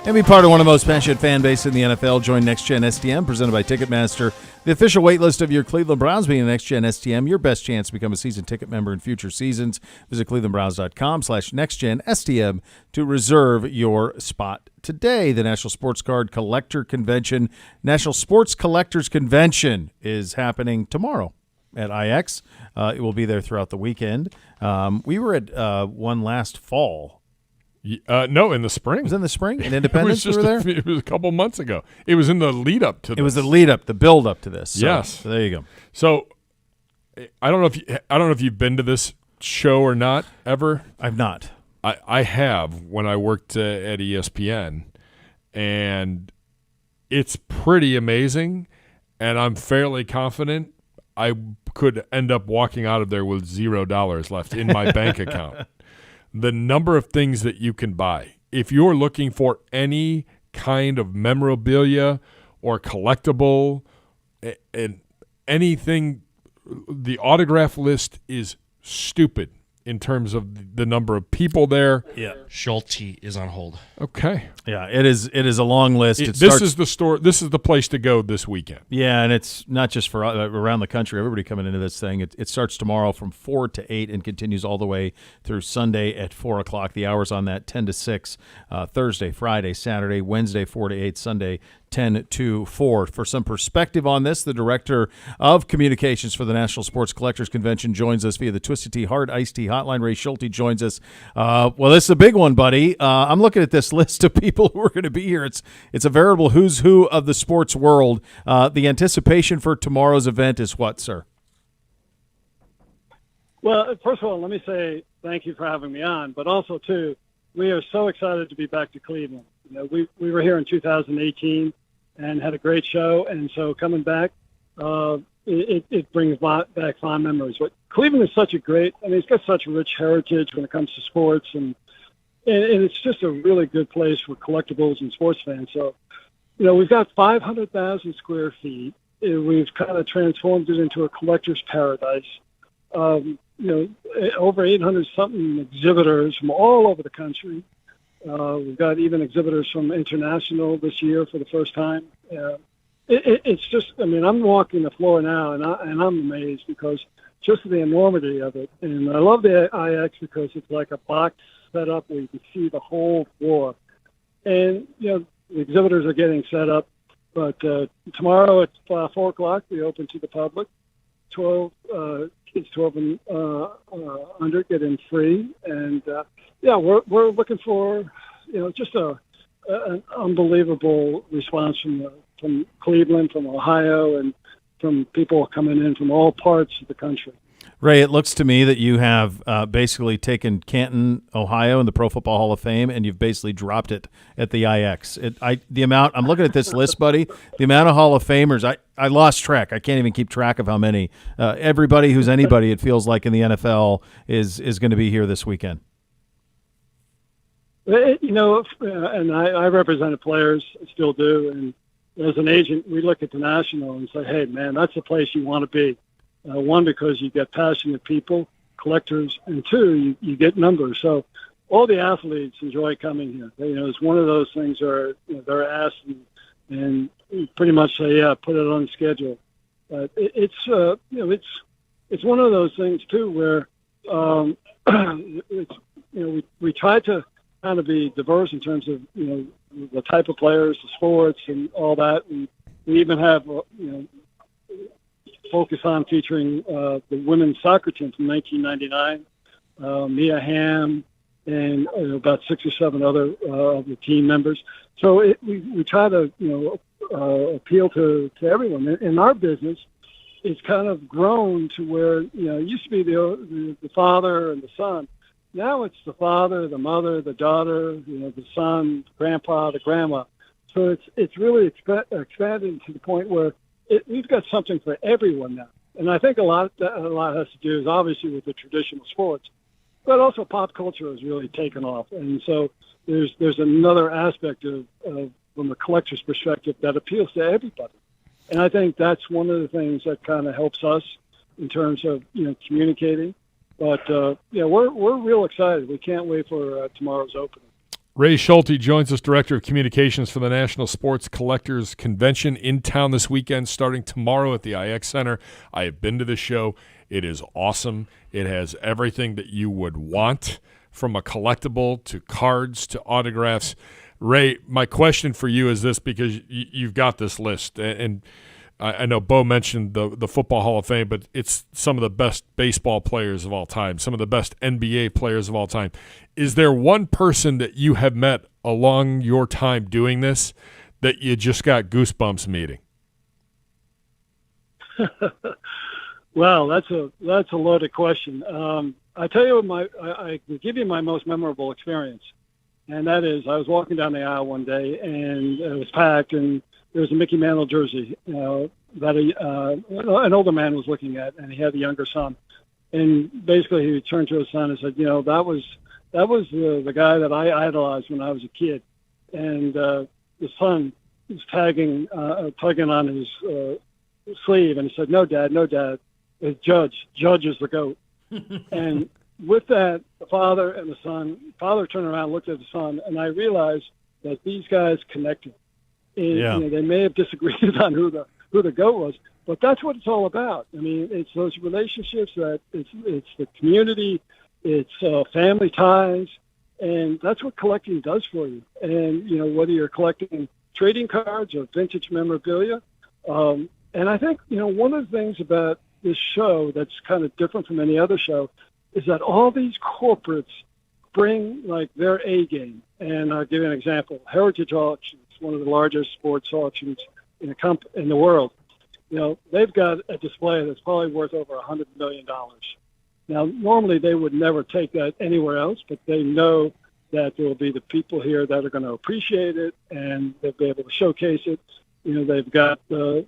Speaker 1: And be part of one of the most passionate fan base in the NFL. Join Next Gen STM, presented by Ticketmaster. The official wait list of your Cleveland Browns being Next Gen STM, your best chance to become a season ticket member in future seasons. Visit clevelandbrowns.com/NextGenSTM to reserve your spot today. The National Sports Card Collector Convention. National Sports Collectors Convention is happening tomorrow at IX. It will be there throughout the weekend. We were at one last fall.
Speaker 2: No, in the spring.
Speaker 1: It was in the spring in Independence.
Speaker 2: It was
Speaker 1: It
Speaker 2: a couple months ago. It was in the lead up to this.
Speaker 1: It was the lead up, the build up to this. So,
Speaker 2: Yes.
Speaker 1: So there you go.
Speaker 2: So I don't know if you've been to this show or not ever.
Speaker 1: I've not.
Speaker 2: I have when I worked at ESPN, and it's pretty amazing. And I'm fairly confident I could end up walking out of there with $0 left in my bank account. The number of things that you can buy. If you're looking for any kind of memorabilia or collectible and anything, the autograph list is stupid in terms of the number of people there.
Speaker 1: Yeah.
Speaker 3: Schulte is on hold.
Speaker 2: Okay.
Speaker 1: Yeah, it is a long list.
Speaker 2: This is the store. This is the place to go this weekend.
Speaker 1: Yeah, and it's not just for around the country. Everybody coming into this thing. It starts tomorrow from 4 to 8 and continues all the way through Sunday at 4 o'clock. The hours on that 10 to 6, Thursday, Friday, Saturday, Wednesday 4 to 8, Sunday 10 to 4. For some perspective on this, the Director of Communications for the National Sports Collectors Convention joins us via the Twisted Tea Hard Iced Tea Hotline. Ray Schulte joins us. Well, this is a big one, buddy. I'm looking at this list of people who are going to be here. It's a veritable who's who of the sports world. The anticipation for tomorrow's event is what, sir?
Speaker 6: Well, first of all, let me say thank you for having me on, but also, too, we are so excited to be back to Cleveland. You know, we were here in 2018 and had a great show, and so coming back, it brings back fond memories. But Cleveland is such a great, it's got such a rich heritage when it comes to sports, and it's just a really good place for collectibles and sports fans. So, you know, we've got 500,000 square feet. We've kind of transformed it into a collector's paradise. You know, over 800-something exhibitors from all over the country. We've got even exhibitors from international this year for the first time. It's just, I'm walking the floor now, and I'm amazed because just the enormity of it. And I love the IX because it's like a box set up where you can see the whole floor. And, you know, the exhibitors are getting set up. But tomorrow at 4 o'clock, we open to the public. 12 kids 12 and under get in free. And, we're looking for, you know, just an unbelievable response from Cleveland, from Ohio, and from people coming in from all parts of the country.
Speaker 1: Ray, it looks to me that you have basically taken Canton, Ohio, and the Pro Football Hall of Fame, and you've basically dropped it at the IX. The amount I'm looking at this list, buddy. The amount of Hall of Famers, I lost track. I can't even keep track of how many. Everybody who's anybody, it feels like in the NFL is going to be here this weekend.
Speaker 6: You know, and I represented players, still do, and as an agent, we look at the national and say, hey, man, that's the place you want to be. One, because you get passionate people, collectors, and two, you get numbers. So all the athletes enjoy coming here. You know, it's one of those things where they're asked and pretty much say, yeah, put it on the schedule. But it's one of those things too where we try to kind of be diverse in terms of the type of players, the sports, and all that. And we even have focus on featuring the women's soccer team from 1999, Mia Hamm, and about 6 or 7 other of the team members. So we try to appeal to everyone. In our business, it's kind of grown to where it used to be the father and the son. Now it's the father, the mother, the daughter, the son, the grandpa, the grandma. So it's really expanded to the point where we've got something for everyone now. And I think a lot has to do is obviously with the traditional sports, but also pop culture has really taken off. And so there's another aspect of from a collector's perspective that appeals to everybody. And I think that's one of the things that kind of helps us in terms of communicating. But we're real excited. We can't wait for tomorrow's opening.
Speaker 2: Ray Schulte joins us, Director of Communications for the National Sports Collectors Convention, in town this weekend, starting tomorrow at the IX Center. I have been to the show. It is awesome. It has everything that you would want, from a collectible to cards to autographs. Ray, my question for you is this, because you've got this list, and I know Bo mentioned the Football Hall of Fame, but it's some of the best baseball players of all time, some of the best NBA players of all time. Is there one person that you have met along your time doing this that you just got goosebumps meeting?
Speaker 6: Well, that's a loaded question. I tell you what, I can give you my most memorable experience, and that is I was walking down the aisle one day, and it was packed, and there was a Mickey Mantle jersey that an older man was looking at, and he had a younger son. And basically, he turned to his son and said, that was the guy that I idolized when I was a kid. And the son was tugging on his sleeve, and he said, "No, Dad, it's Judge. Judge is the GOAT." And with that, the father and the father turned around, looked at the son, and I realized that these guys connected. And, they may have disagreed on who the GOAT was, but that's what it's all about. I mean, it's those relationships, that it's the community, it's family ties, and that's what collecting does for you. And whether you're collecting trading cards or vintage memorabilia, and I think one of the things about this show that's kind of different from any other show is that all these corporates bring like their A game. And I'll give you an example: Heritage Auctions, one of the largest sports auctions in the world. They've got a display that's probably worth over $100 million. Now, normally they would never take that anywhere else, but they know that there will be the people here that are going to appreciate it, and they'll be able to showcase it. They've got, I'm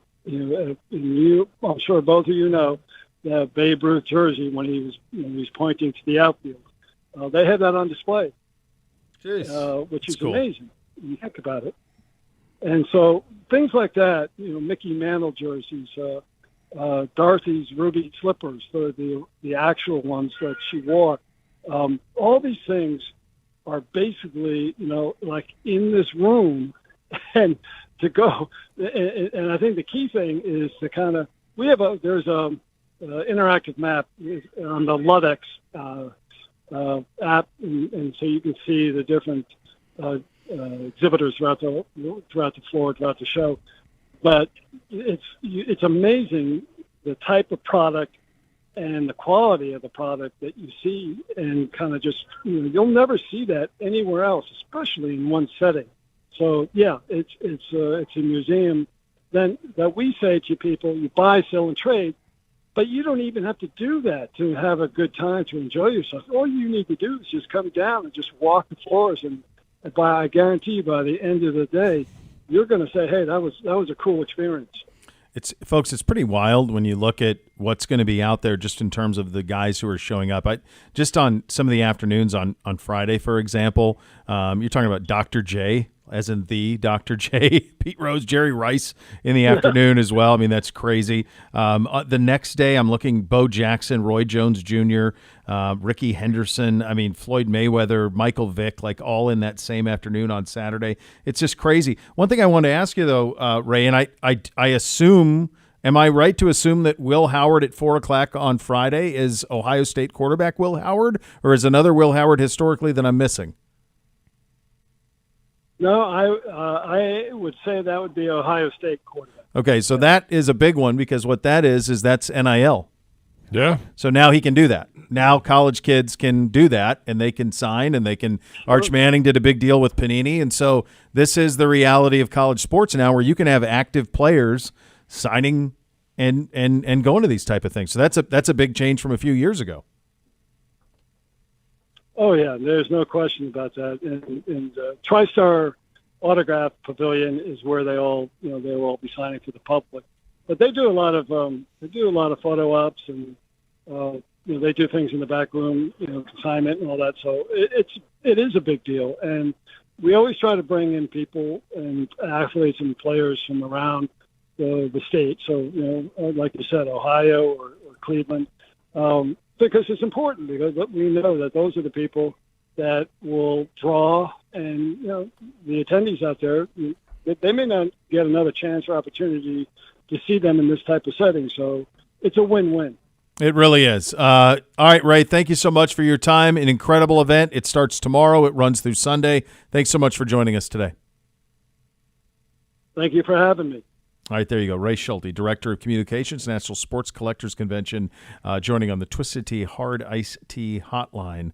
Speaker 6: sure both of you know, the Babe Ruth jersey when he was pointing to the outfield. They have that on display, which is cool. Amazing when you think about it. And so things like that, Mickey Mantle jerseys, Dorothy's ruby slippers, the actual ones that she wore, all these things are basically, like in this room, and to go. And I think the key thing is to kind of, there's a interactive map on the Ludex app, and so you can see the different exhibitors throughout the floor, throughout the show. But it's amazing the type of product and the quality of the product that you see, and kind of just you'll never see that anywhere else, especially in one setting. So yeah, it's a museum then that we say to people: you buy, sell, and trade. But you don't even have to do that to have a good time, to enjoy yourself. All you need to do is just come down and just walk the floors, and I guarantee you, by the end of the day, you're going to say, "Hey, that was a cool experience."
Speaker 1: Folks, it's pretty wild when you look at what's going to be out there, just in terms of the guys who are showing up. Just on some of the afternoons on Friday, for example, you're talking about Dr. J, as in the Dr. J, Pete Rose, Jerry Rice in the afternoon as well. I mean, that's crazy. The next day, I'm looking Bo Jackson, Roy Jones Jr., Ricky Henderson, Floyd Mayweather, Michael Vick, like all in that same afternoon on Saturday. It's just crazy. One thing I wanted to ask you, though, Ray, and I assume, am I right to assume that Will Howard at 4 o'clock on Friday is Ohio State quarterback Will Howard, or is another Will Howard historically that I'm missing?
Speaker 6: No, I would say that would be Ohio State quarterback.
Speaker 1: Okay, so that is a big one, because what that is that's NIL.
Speaker 2: Yeah.
Speaker 1: So now he can do that. Now college kids can do that, and they can sign, and they can. Arch Manning did a big deal with Panini, and so this is the reality of college sports now, where you can have active players signing and going to these type of things. So that's a big change from a few years ago.
Speaker 6: Oh yeah, there's no question about that. And TriStar Autograph Pavilion is where they all will all be signing to the public. But they do a lot of photo ops, and they do things in the back room, consignment and all that. So it is a big deal, and we always try to bring in people and athletes and players from around the state. So like you said, Ohio or Cleveland. Because it's important, because we know that those are the people that will draw, and the attendees out there, they may not get another chance or opportunity to see them in this type of setting. So it's a win-win.
Speaker 1: It really is. All right, Ray, thank you so much for your time. An incredible event. It starts tomorrow. It runs through Sunday. Thanks so much for joining us today.
Speaker 6: Thank you for having me.
Speaker 1: All right, there you go. Ray Schulte, Director of Communications, National Sports Collectors Convention, joining on the Twisted Tea Hard Ice Tea Hotline.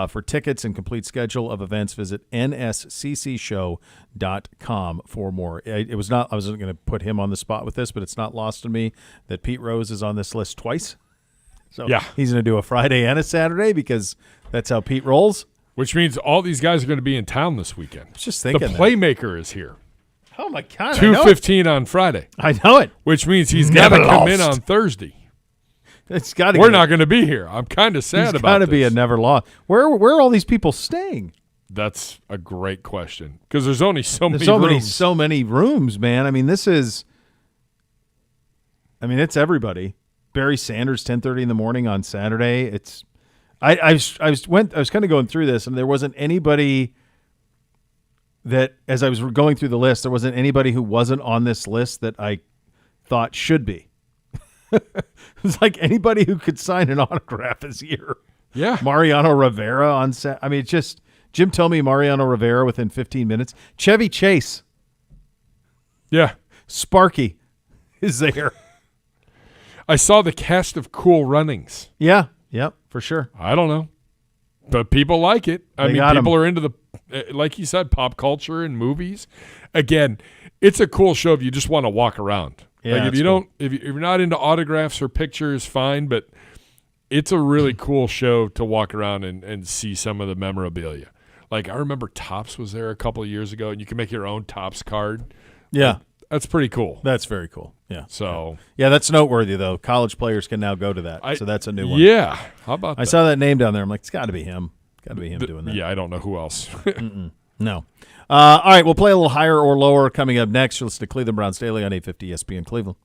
Speaker 1: For tickets and complete schedule of events, visit nsccshow.com for more. I wasn't going to put him on the spot with this, but it's not lost on me that Pete Rose is on this list twice. So
Speaker 2: Yeah.
Speaker 1: he's going to do a Friday and a Saturday because that's how Pete rolls.
Speaker 2: Which means all these guys are going to be in town this weekend.
Speaker 1: I was just
Speaker 2: The
Speaker 1: thinking that.
Speaker 2: Playmaker is here.
Speaker 1: Oh, my God. I know it.
Speaker 2: 2:15 on Friday,
Speaker 1: I know it.
Speaker 2: which means he's got to
Speaker 1: Never
Speaker 2: come in
Speaker 1: lost.
Speaker 2: on Thursday.
Speaker 1: It's got to
Speaker 2: We're not going to be here. I'm kind of sad
Speaker 1: He's
Speaker 2: about
Speaker 1: got to
Speaker 2: this.
Speaker 1: be a never lost. Where are all these people staying?
Speaker 2: That's a great question because there's only so
Speaker 1: There's
Speaker 2: many
Speaker 1: so
Speaker 2: rooms.
Speaker 1: many rooms, man. I mean, it's everybody. Barry Sanders, 10:30 in the morning on Saturday. It's I was kind of going through this, and there wasn't anybody that, as I was going through the list, there wasn't anybody who wasn't on this list that I thought should be. It's like anybody who could sign an autograph is here.
Speaker 2: Yeah.
Speaker 1: Mariano Rivera on set. I mean, it's just Jim told me Mariano Rivera within 15 minutes. Chevy Chase,
Speaker 2: Yeah.
Speaker 1: Sparky is there.
Speaker 2: I saw the cast of Cool Runnings.
Speaker 1: Yeah. Yep, for sure.
Speaker 2: I don't know. But people like it. I
Speaker 1: They
Speaker 2: mean,
Speaker 1: got 'em.
Speaker 2: people are into the, like you said, pop culture and movies. Again, it's a cool show if you just want to walk around.
Speaker 1: Yeah,
Speaker 2: like if
Speaker 1: it's
Speaker 2: you
Speaker 1: cool.
Speaker 2: don't, if you're not into autographs or pictures, fine. But it's a really cool show to walk around and see some of the memorabilia. Like I remember Topps was there a couple of years ago, and you can make your own Topps card.
Speaker 1: Yeah,
Speaker 2: That's pretty cool.
Speaker 1: that's very cool. Yeah.
Speaker 2: So
Speaker 1: Yeah, that's noteworthy, though. College players can now go to that. So that's a new one.
Speaker 2: Yeah, how about
Speaker 1: I
Speaker 2: that?
Speaker 1: saw that name down there. I'm like, it's got to be him. Got to be him doing that.
Speaker 2: Yeah, I don't know who else.
Speaker 1: No. All right, we'll play a little higher or lower coming up next. You'll listen to Cleveland Browns Daily on 850 ESPN Cleveland.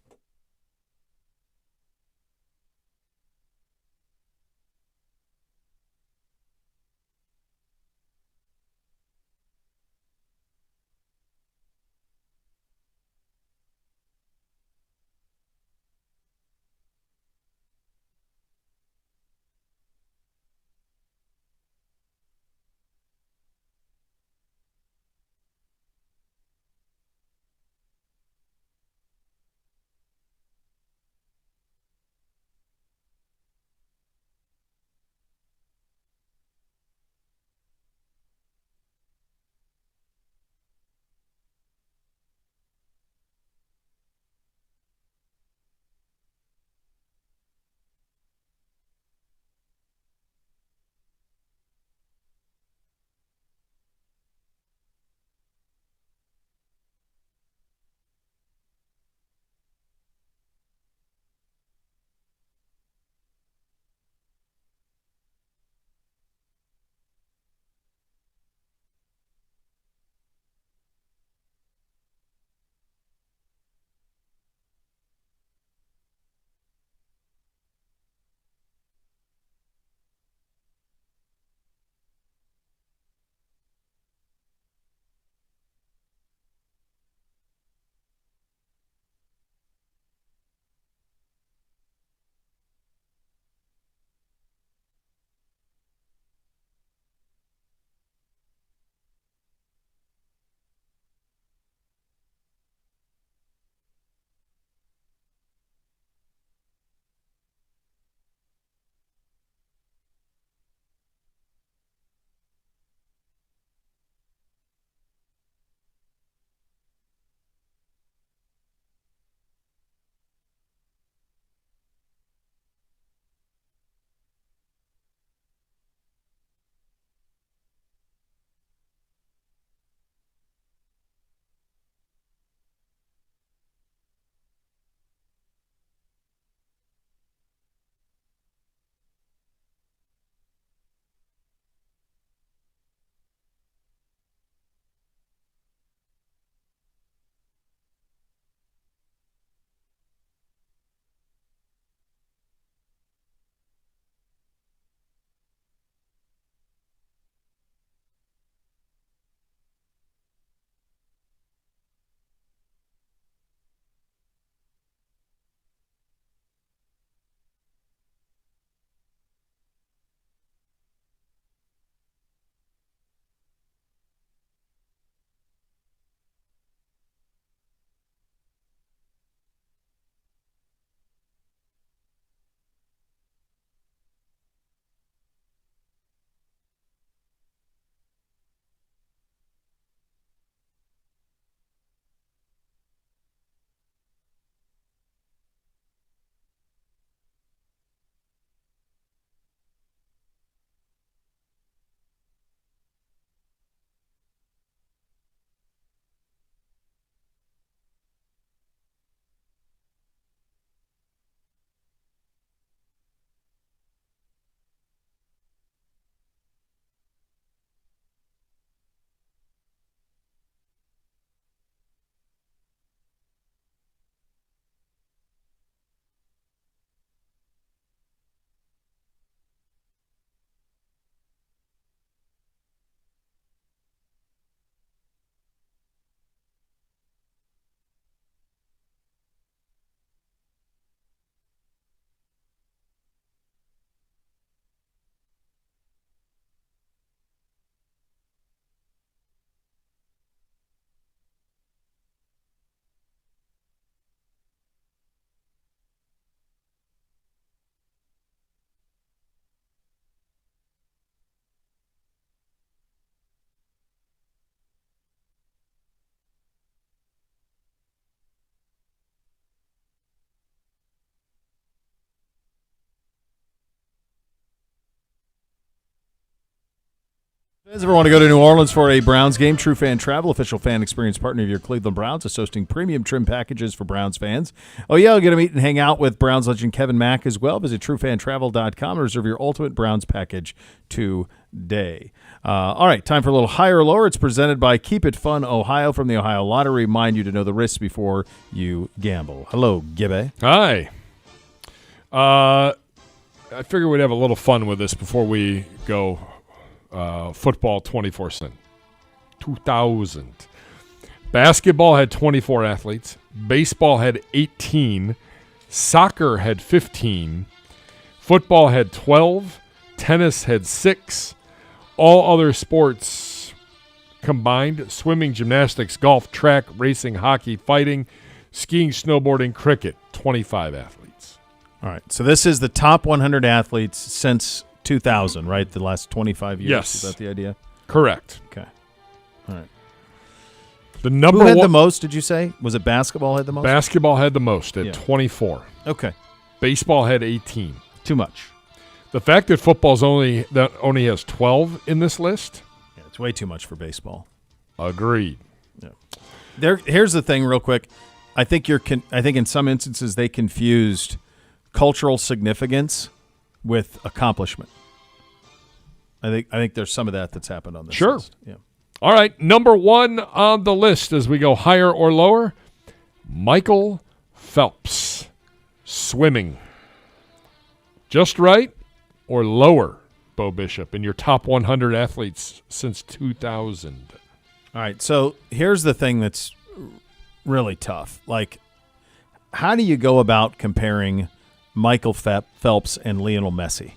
Speaker 1: Fans ever want to go to New Orleans for a Browns game? True Fan Travel, official fan experience partner of your Cleveland Browns, is hosting premium trim packages for Browns fans. Oh, yeah, you'll get to meet and hang out with Browns legend Kevin Mack as well. Visit truefantravel.com and reserve your ultimate Browns package today. All right, time for a little higher or lower. It's presented by Keep It Fun Ohio from the Ohio Lottery. Remind you to know the risks before you gamble. Hello, Gibbe.
Speaker 2: Hi. I figure we'd have a little fun with this before we go football 24/7. 2000. Basketball had 24 athletes. Baseball had 18. Soccer had 15. Football had 12. Tennis had 6. All other sports combined, swimming, gymnastics, golf, track, racing, hockey, fighting, skiing, snowboarding, cricket, 25 athletes.
Speaker 1: All right, so this is the top 100 athletes since 2000, right? The last 25 years.
Speaker 2: Yes.
Speaker 1: Is that the idea?
Speaker 2: Correct.
Speaker 1: Okay. All right.
Speaker 2: The number
Speaker 1: Who had
Speaker 2: one,
Speaker 1: the most, did you say? Was it basketball had the most?
Speaker 2: basketball had the most at
Speaker 1: Yeah.
Speaker 2: 24.
Speaker 1: Okay.
Speaker 2: Baseball had 18.
Speaker 1: Too much.
Speaker 2: The fact that football's only has 12 in this list,
Speaker 1: Yeah, it's way too much for baseball.
Speaker 2: agreed.
Speaker 1: Here's the thing, real quick. I think in some instances they confused cultural significance with accomplishment. I think there's some of that's happened on this
Speaker 2: Sure.
Speaker 1: list. Yeah.
Speaker 2: All right, number one on the list as we go higher or lower, Michael Phelps, swimming. Just right or lower, Bo Bishop, in your top 100 athletes since 2000?
Speaker 1: All right, so here's the thing that's really tough. Like, how do you go about comparing Michael Phelps and Lionel Messi?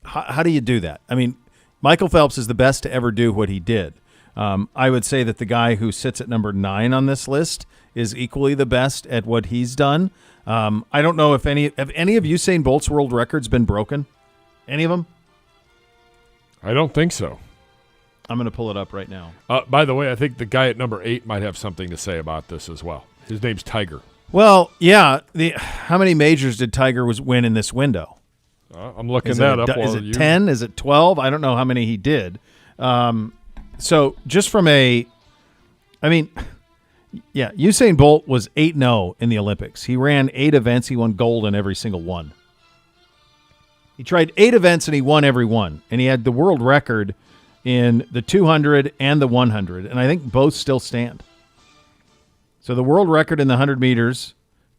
Speaker 1: How do you do that? I mean, Michael Phelps is the best to ever do what he did. I would say that the guy who sits at number 9 on this list is equally the best at what he's done. I don't know if any of Usain Bolt's world records been broken. Any of them?
Speaker 2: I don't think so.
Speaker 1: I'm going to pull it up right now.
Speaker 2: By the way, I think the guy at number 8 might have something to say about this as well. His name's Tiger.
Speaker 1: Well, yeah. How many majors did Tiger win in this window?
Speaker 2: I'm looking
Speaker 1: Is
Speaker 2: that
Speaker 1: it,
Speaker 2: up.
Speaker 1: Is
Speaker 2: while
Speaker 1: it
Speaker 2: you-
Speaker 1: 10? Is it 12? I don't know how many he did. So just from Usain Bolt was 8-0 in the Olympics. He ran 8 events. He won gold in every single one. He tried 8 events and he won every one. And he had the world record in the 200 and the 100. And I think both still stand. So the world record in the 100 meters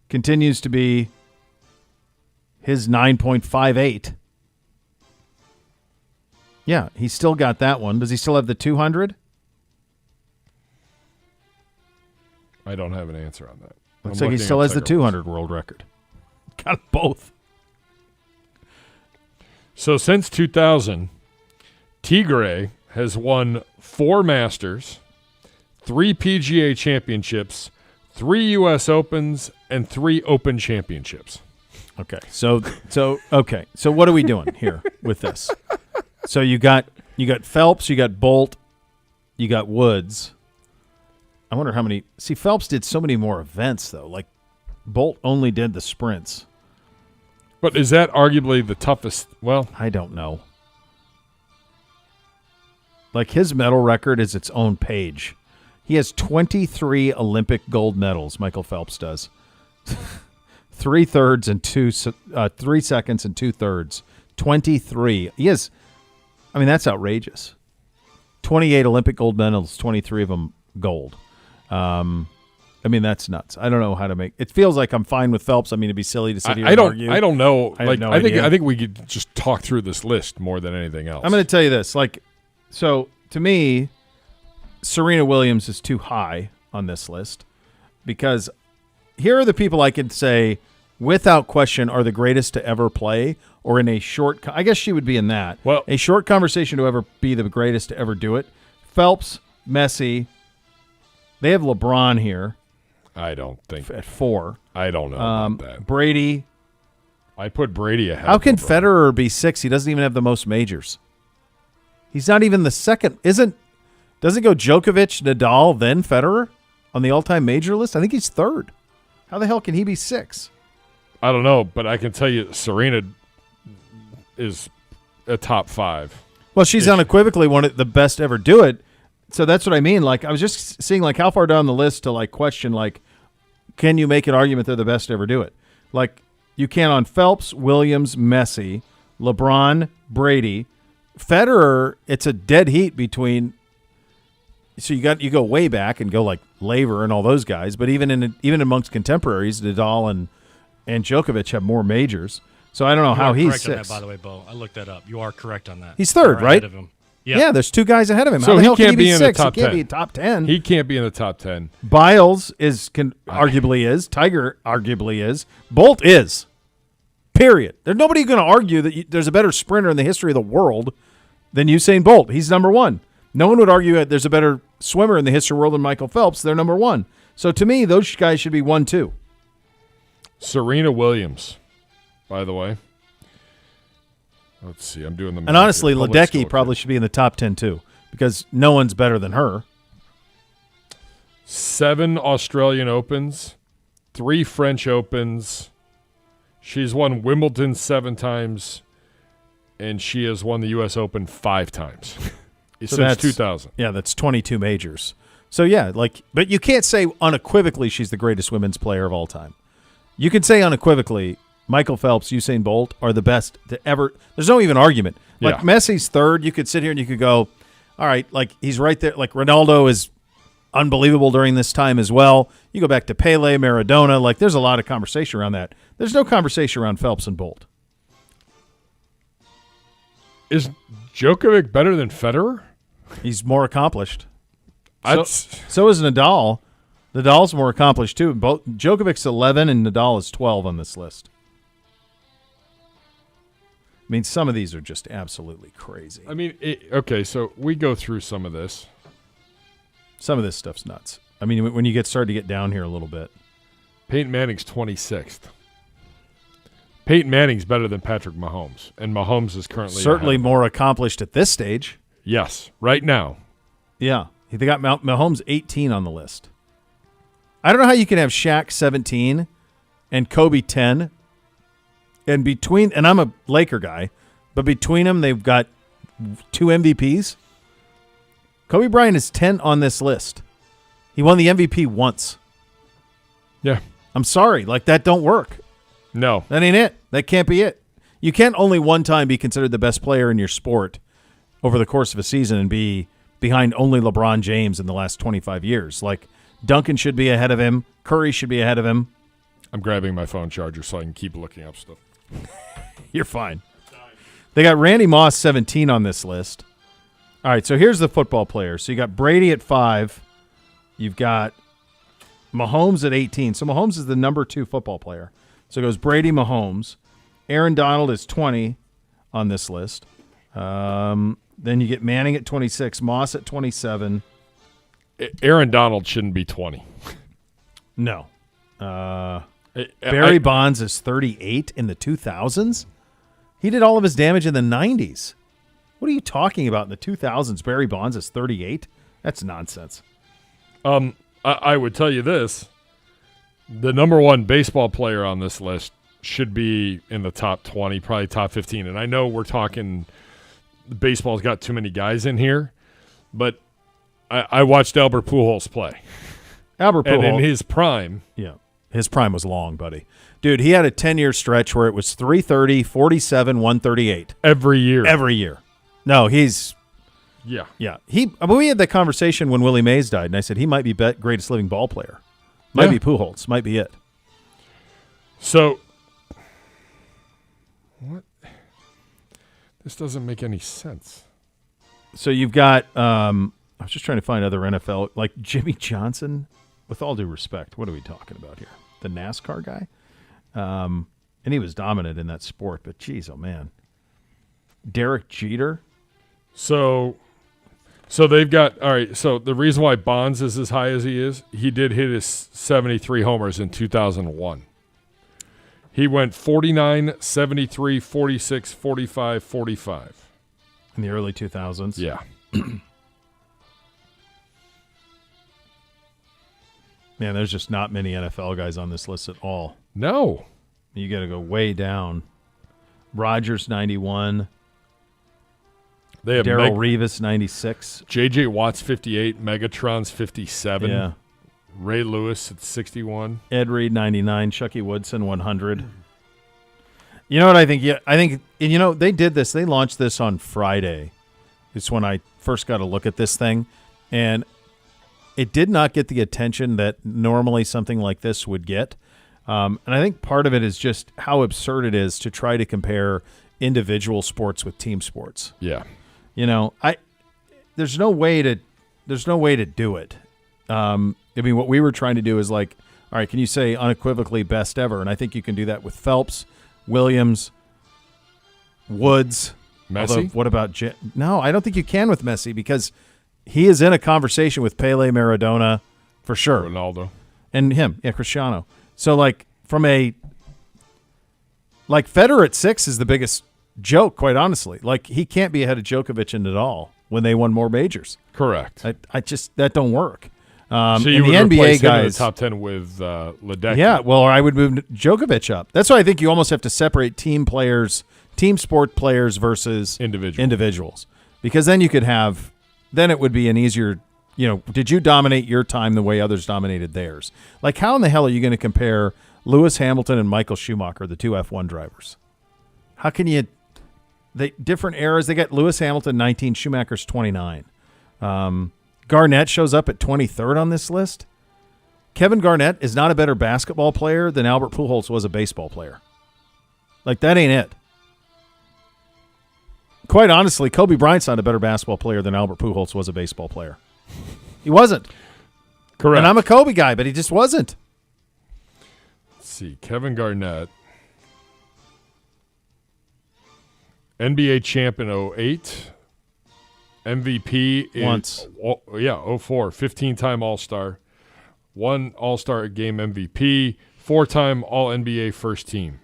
Speaker 1: continues to be his 9.58. Yeah, he's still got that one. Does he still have the 200?
Speaker 2: I don't have an answer on that.
Speaker 1: Looks
Speaker 2: I'm
Speaker 1: like he
Speaker 2: looking
Speaker 1: still
Speaker 2: at
Speaker 1: has the
Speaker 2: Tiger Woods.
Speaker 1: 200 world record. Got both.
Speaker 2: So since 2000, Tigre has won 4 Masters, 3 PGA championships, 3 U.S. Opens, and 3 Open championships.
Speaker 1: Okay. So what are we doing here with this? So you got Phelps, you got Bolt, you got Woods. I wonder how many. See, Phelps did so many more events though. Like Bolt only did the sprints.
Speaker 2: But is that arguably the toughest? Well,
Speaker 1: I don't know. Like his medal record is its own page. He has 23 Olympic gold medals. Michael Phelps does. 3 seconds and 2/3. 23. He has. I mean, that's outrageous. 28 Olympic gold medals. 23 of them gold. I mean, that's nuts. I don't know how to make it. Feels like I'm fine with Phelps. I mean, it'd be silly to sit here and argue.
Speaker 2: I don't know.
Speaker 1: I have no
Speaker 2: I
Speaker 1: idea.
Speaker 2: think we could just talk through this list more than anything else.
Speaker 1: I'm going to tell you this. So to me, Serena Williams is too high on this list because here are the people I could say without question are the greatest to ever play, or in a short. I guess she would be in that.
Speaker 2: Well,
Speaker 1: a short conversation to ever be the greatest to ever do it. Phelps, Messi. They have LeBron here
Speaker 2: I don't think.
Speaker 1: at 4.
Speaker 2: I don't know about that.
Speaker 1: Brady.
Speaker 2: I put Brady ahead.
Speaker 1: How
Speaker 2: of
Speaker 1: can
Speaker 2: LeBron.
Speaker 1: Federer be 6? He doesn't even have the most majors. He's not even the second. Doesn't go Djokovic, Nadal, then Federer on the all-time major list? I think he's 3rd. How the hell can he be 6?
Speaker 2: I don't know, but I can tell you Serena is a top 5.
Speaker 1: Well, she's unequivocally one of the best to ever do it. So that's what I mean. Like, I was just seeing, like, how far down the list to, like, question, like, can you make an argument they're the best to ever do it? Like, you can on Phelps, Williams, Messi, LeBron, Brady. Federer, it's a dead heat between. So you go way back and go like Laver and all those guys, but even amongst contemporaries, Nadal and Djokovic have more majors. So I don't know how he's
Speaker 3: correct on that,
Speaker 1: sixth.
Speaker 3: by the way, Bo. I looked that up. You are correct on that.
Speaker 1: He's third,
Speaker 3: You're
Speaker 1: right?
Speaker 3: ahead of him.
Speaker 1: Yeah, there's two guys ahead of him.
Speaker 2: So
Speaker 1: How the
Speaker 2: he
Speaker 1: hell can
Speaker 2: can't
Speaker 1: be
Speaker 2: be in the
Speaker 1: sixth?
Speaker 2: top
Speaker 1: He can't
Speaker 2: 10.
Speaker 1: be top 10.
Speaker 2: He can't be in the top 10.
Speaker 1: Biles arguably is. Tiger arguably is. Bolt is. Period. There's nobody going to argue that there's a better sprinter in the history of the world than Usain Bolt. He's number one. No one would argue that there's a better swimmer in the history of the world than Michael Phelps. They're number one. So to me, those guys should be 1, 2.
Speaker 2: Serena Williams, by the way. Let's see. I'm doing the math
Speaker 1: And honestly,
Speaker 2: here. Let's go
Speaker 1: Ledecky probably should be in the top 10 too, because no one's better than her.
Speaker 2: 7 Australian Opens, 3 French Opens. She's won Wimbledon 7 times, and she has won the U.S. Open 5 times since
Speaker 1: that's-
Speaker 2: 2000.
Speaker 1: Yeah, that's 22 majors. So yeah, but you can't say unequivocally she's the greatest women's player of all time. You can say unequivocally Michael Phelps, Usain Bolt are the best to ever. There's no even argument. Like
Speaker 2: Yeah.
Speaker 1: Messi's third. You could sit here and you could go, all right, like he's right there. Like Ronaldo is unbelievable during this time as well. You go back to Pele, Maradona. Like there's a lot of conversation around that. There's no conversation around Phelps and Bolt.
Speaker 2: Is Djokovic better than Federer?
Speaker 1: He's more accomplished.
Speaker 2: That's,
Speaker 1: So is Nadal. Nadal's more accomplished too. Both Djokovic's 11 and Nadal is 12 on this list. I mean, some of these are just absolutely crazy.
Speaker 2: I mean, okay, so we go through some of this.
Speaker 1: Some of this stuff's nuts. I mean, when you start to get down here a little bit.
Speaker 2: Peyton Manning's 26th. Peyton Manning's better than Patrick Mahomes, and Mahomes is currently
Speaker 1: Certainly
Speaker 2: ahead.
Speaker 1: more accomplished at this stage.
Speaker 2: Yes, right now.
Speaker 1: Yeah. They got Mahomes 18 on the list. I don't know how you can have Shaq 17 and Kobe 10. And I'm a Laker guy, but between them, they've got 2 MVPs. Kobe Bryant is 10 on this list. He won the MVP once.
Speaker 2: Yeah.
Speaker 1: I'm sorry. Like, that don't work.
Speaker 2: No.
Speaker 1: That ain't it. That can't be it. You can't only one time be considered the best player in your sport over the course of a season and be behind only LeBron James in the last 25 years. Like, Duncan should be ahead of him. Curry should be ahead of him.
Speaker 2: I'm grabbing my phone charger so I can keep looking up stuff.
Speaker 1: You're fine. They got Randy Moss 17 on this list. All right, so here's the football players. So you got Brady at 5. You've got Mahomes at 18. So Mahomes is the number 2 football player. So it goes Brady, Mahomes. Aaron Donald is 20 on this list. Then you get Manning at 26, Moss at 27.
Speaker 2: Aaron Donald shouldn't be 20.
Speaker 1: No. Barry Bonds is 38 in the 2000s. He did all of his damage in the 90s. What are you talking about in the 2000s? Barry Bonds is 38? That's nonsense.
Speaker 2: I would tell you this. The number 1 baseball player on this list should be in the top 20, probably top 15. And I know we're talking baseball's got too many guys in here, but I watched Albert Pujols play.
Speaker 1: Albert
Speaker 2: And
Speaker 1: Pujols.
Speaker 2: in his prime,
Speaker 1: Yeah. His prime was long, buddy. Dude, he had a 10-year stretch where it was 330, 47, 138.
Speaker 2: every year.
Speaker 1: Every year. No, he's
Speaker 2: Yeah.
Speaker 1: yeah. We had that conversation when Willie Mays died, and I said he might be greatest living ball player. Might
Speaker 2: Yeah.
Speaker 1: be Pujols. Might be it.
Speaker 2: So, what? This doesn't make any sense.
Speaker 1: So you've got I was just trying to find other NFL, like Jimmy Johnson. With all due respect, what are we talking about here? The NASCAR guy? And he was dominant in that sport, but geez, oh man. Derek Jeter?
Speaker 2: So they've got, all right, so the reason why Bonds is as high as he is, he did hit his 73 homers in 2001. He went 49, 73, 46, 45, 45.
Speaker 1: In the early 2000s?
Speaker 2: Yeah.
Speaker 1: Man, there's just not many NFL guys on this list at all.
Speaker 2: No.
Speaker 1: You got to go way down. Rogers, 91.
Speaker 2: They have
Speaker 1: Darrell Revis, 96.
Speaker 2: J.J. Watt's 58, Megatron's 57,
Speaker 1: Yeah.
Speaker 2: Ray Lewis at 61.
Speaker 1: Ed Reed, 99. Chucky Woodson, 100. You know what I think? Yeah, I think, and you know, they did this. They launched this on Friday. It's when I first got a look at this thing. And it did not get the attention that normally something like this would get. And I think part of it is just how absurd it is to try to compare individual sports with team sports.
Speaker 2: Yeah.
Speaker 1: You know, there's no way to do it. I mean, what we were trying to do is like, all right, can you say unequivocally best ever? And I think you can do that with Phelps, Williams, Woods.
Speaker 2: Messi?
Speaker 1: Although, what about No, I don't think you can with Messi because he is in a conversation with Pele, Maradona, for sure.
Speaker 2: Ronaldo.
Speaker 1: And him, Cristiano. So, like, Federer at 6 is the biggest joke, quite honestly. Like, he can't be ahead of Djokovic in Nadal when they won more majors.
Speaker 2: Correct.
Speaker 1: I just, that don't work.
Speaker 2: So you
Speaker 1: and
Speaker 2: would
Speaker 1: the
Speaker 2: replace
Speaker 1: NBA
Speaker 2: him in
Speaker 1: guys,
Speaker 2: the top 10 with Ledecky.
Speaker 1: yeah, well, or I would move Djokovic up. That's why I think you almost have to separate team sport players versus individuals. Because then you could have, then it would be an easier, you know, did you dominate your time the way others dominated theirs? Like, how in the hell are you going to compare Lewis Hamilton and Michael Schumacher, the two F1 drivers? How can you, different eras, they got Lewis Hamilton 19, Schumacher's 29. Garnett shows up at 23rd on this list. Kevin Garnett is not a better basketball player than Albert Pujols was a baseball player. Like, that ain't it. Quite honestly, Kobe Bryant's not a better basketball player than Albert Pujols was a baseball player. He wasn't.
Speaker 2: Correct.
Speaker 1: And I'm a Kobe guy, but he just wasn't.
Speaker 2: Let's see. Kevin Garnett. NBA champ in 08. MVP
Speaker 1: Once.
Speaker 2: 04. 15-time All-Star. One All-Star Game MVP. 4-time All-NBA first team.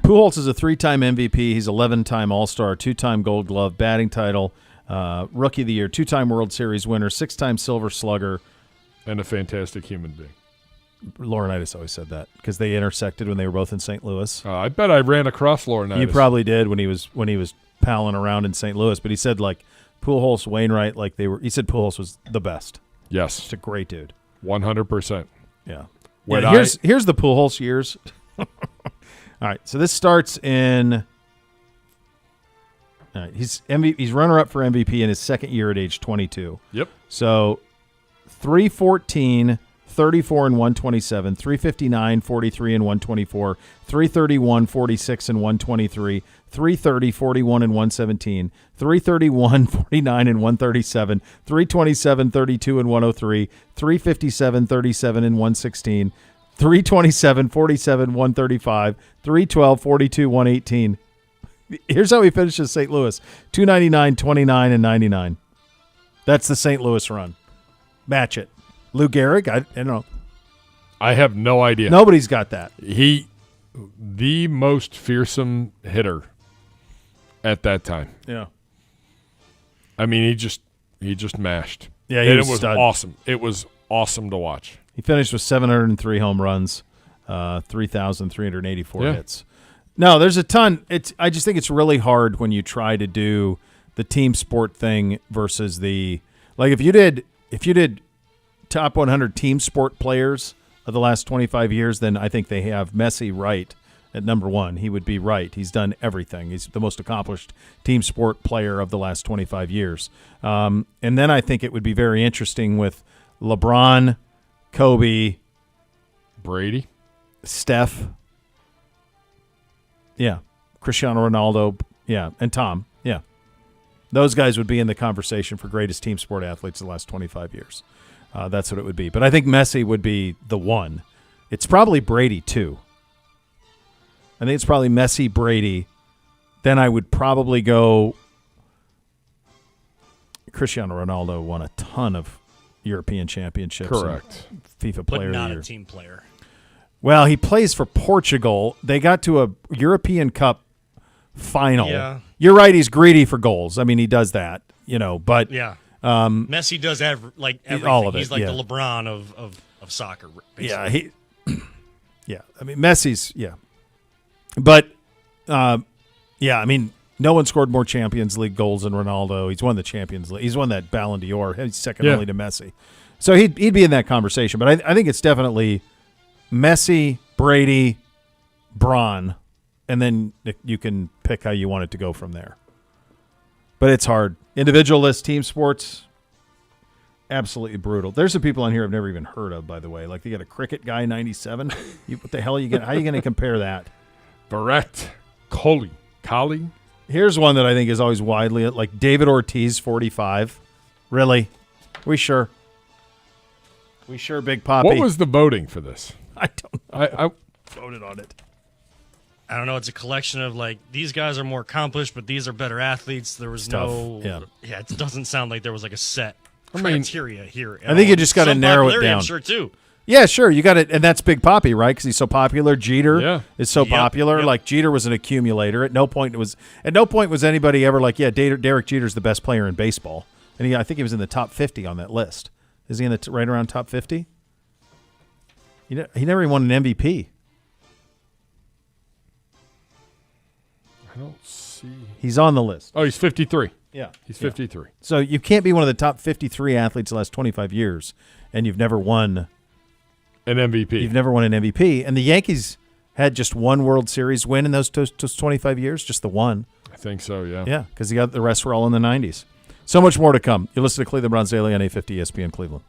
Speaker 1: Pujols is a 3-time MVP. He's 11-time All-Star, 2-time Gold Glove, batting title, Rookie of the Year, 2-time World Series winner, 6-time Silver Slugger.
Speaker 2: And a fantastic human being.
Speaker 1: Laurinaitis always said that because they intersected when they were both in St. Louis.
Speaker 2: I bet I ran across Laurinaitis.
Speaker 1: You probably did when he was palling around in St. Louis, but he said like Pujols, Wainwright, like they were. He said Pujols was the best.
Speaker 2: Yes,
Speaker 1: just a great dude.
Speaker 2: 100%.
Speaker 1: Yeah. Here's the Pujols years. All right, so this starts in. All right, he's runner-up for MVP in his second year at age 22.
Speaker 2: Yep.
Speaker 1: So 314, 34 and 127, 359, 43 and 124, 331, 46 and 123, 330, 41 and 117, 331, 49 and 137, 327, 32 and 103, 357, 37 and 116, 327, 47, 135, 312, 42, 118. Here's how he finishes St. Louis. 299, 29, and 99. That's the St. Louis run. Match it. Lou Gehrig, I don't know.
Speaker 2: I have no idea.
Speaker 1: Nobody's got that.
Speaker 2: The most fearsome hitter at that time.
Speaker 1: Yeah.
Speaker 2: I mean, he just mashed.
Speaker 1: Yeah,
Speaker 2: it
Speaker 1: was
Speaker 2: was
Speaker 1: stud.
Speaker 2: awesome. It was awesome to watch.
Speaker 1: He finished with 703 home runs, 3,384 hits. No, there's a ton. I just think it's really hard when you try to do the team sport thing versus the if you did top 100 team sport players of the last 25 years, then I think they have Messi right at number one. He would be right. He's done everything. He's the most accomplished team sport player of the last 25 years. And then I think it would be very interesting with LeBron, Kobe,
Speaker 2: Brady,
Speaker 1: Steph, Cristiano Ronaldo, and Tom, those guys would be in the conversation for greatest team sport athletes of the last 25 years. That's what it would be. But I think Messi would be the one. It's probably Brady too. I think it's probably Messi, Brady. Then I would probably go. Cristiano Ronaldo won a ton of European championships.
Speaker 2: Correct.
Speaker 1: FIFA Player
Speaker 3: but not
Speaker 1: of the Year.
Speaker 3: a team player.
Speaker 1: Well, he plays for Portugal. They got to a European Cup final.
Speaker 3: Yeah.
Speaker 1: You're right. He's greedy for goals. I mean, he does that, but
Speaker 3: Yeah. Messi does everything.
Speaker 1: all of it,
Speaker 3: He's like
Speaker 1: yeah.
Speaker 3: the LeBron of soccer.
Speaker 1: yeah,
Speaker 3: Basically.
Speaker 1: I mean, Messi's, but, I mean, No one scored more Champions League goals than Ronaldo. He's won the Champions League. He's won that Ballon d'Or. He's second
Speaker 2: Yeah.
Speaker 1: only to Messi. So he'd be in that conversation. But I think it's definitely Messi, Brady, Braun, and then you can pick how you want it to go from there. But it's hard. Individualist team sports, absolutely brutal. There's some people on here I've never even heard of, by the way. Like they got a cricket guy, 97. What the hell are you going? How are you going to compare that?
Speaker 2: Barrett Coley.
Speaker 1: Here's one that I think is always widely like David Ortiz, 45. Really? We sure, Big Poppy.
Speaker 2: What was the voting for this?
Speaker 1: I don't know.
Speaker 2: I
Speaker 1: Voted on it.
Speaker 3: I don't know. It's a collection of like these guys are more accomplished, but these are better athletes. There was
Speaker 1: tough.
Speaker 3: no,
Speaker 1: Yeah.
Speaker 3: It doesn't sound like there was like a set
Speaker 2: mean,
Speaker 3: criteria here.
Speaker 1: I think you just gotta
Speaker 3: Some
Speaker 1: narrow it
Speaker 3: popularity,
Speaker 1: down.
Speaker 3: I'm sure too.
Speaker 1: Yeah, sure. You got it, and that's Big Poppy, right? Because he's so popular. Jeter is so
Speaker 3: Yep,
Speaker 1: popular.
Speaker 3: yep.
Speaker 1: Like Jeter was an accumulator. At no point was anybody ever like, yeah, Derek Jeter's the best player in baseball, and I think he was in the top 50 on that list. Is he in the right around top 50? He never even won an MVP.
Speaker 2: I don't see.
Speaker 1: He's on the list.
Speaker 2: Oh, he's 53.
Speaker 1: Yeah,
Speaker 2: He's 53.
Speaker 1: So you can't be one of the top 53 athletes the last 25 years, and you've never won.
Speaker 2: An MVP.
Speaker 1: You've never won an MVP, and the Yankees had just one World Series win in those 25 years, just the one.
Speaker 2: I think so, yeah.
Speaker 1: Yeah, because the rest were all in the 90s. So much more to come. You listen to Cleveland Browns Daily on 850 ESPN Cleveland.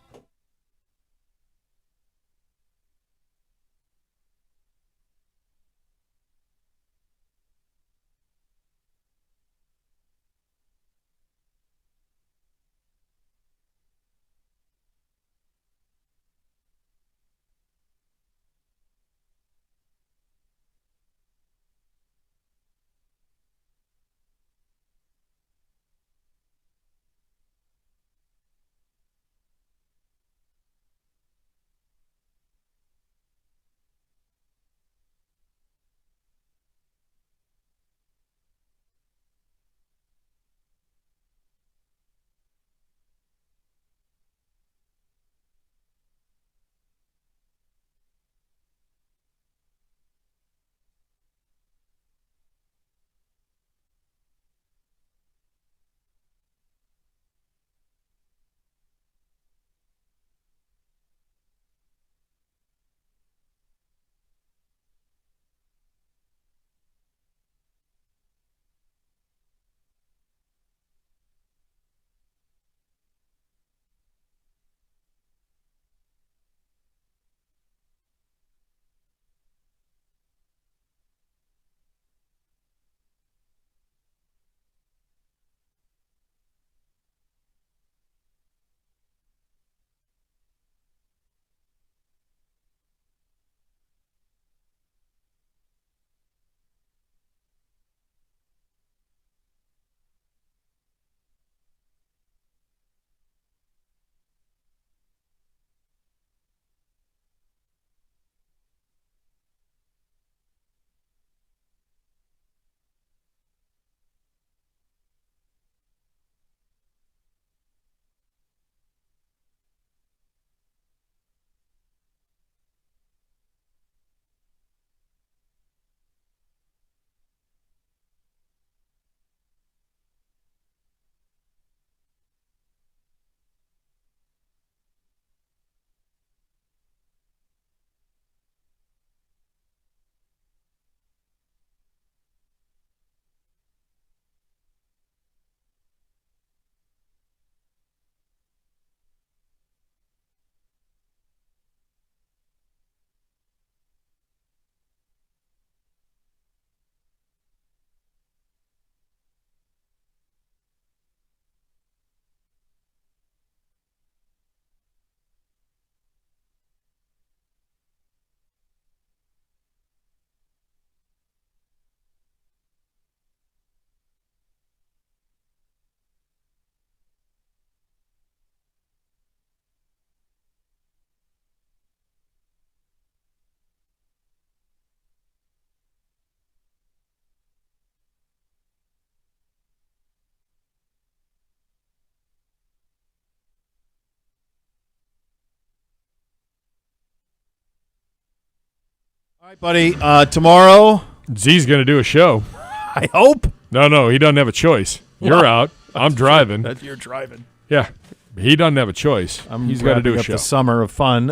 Speaker 1: All right, buddy. Tomorrow,
Speaker 2: Z's going to do a show.
Speaker 1: I hope.
Speaker 2: No, he doesn't have a choice. You're out. I'm driving.
Speaker 1: That you're driving.
Speaker 2: Yeah, he doesn't have a choice. He's got to do a
Speaker 1: up
Speaker 2: show.
Speaker 1: the summer of fun.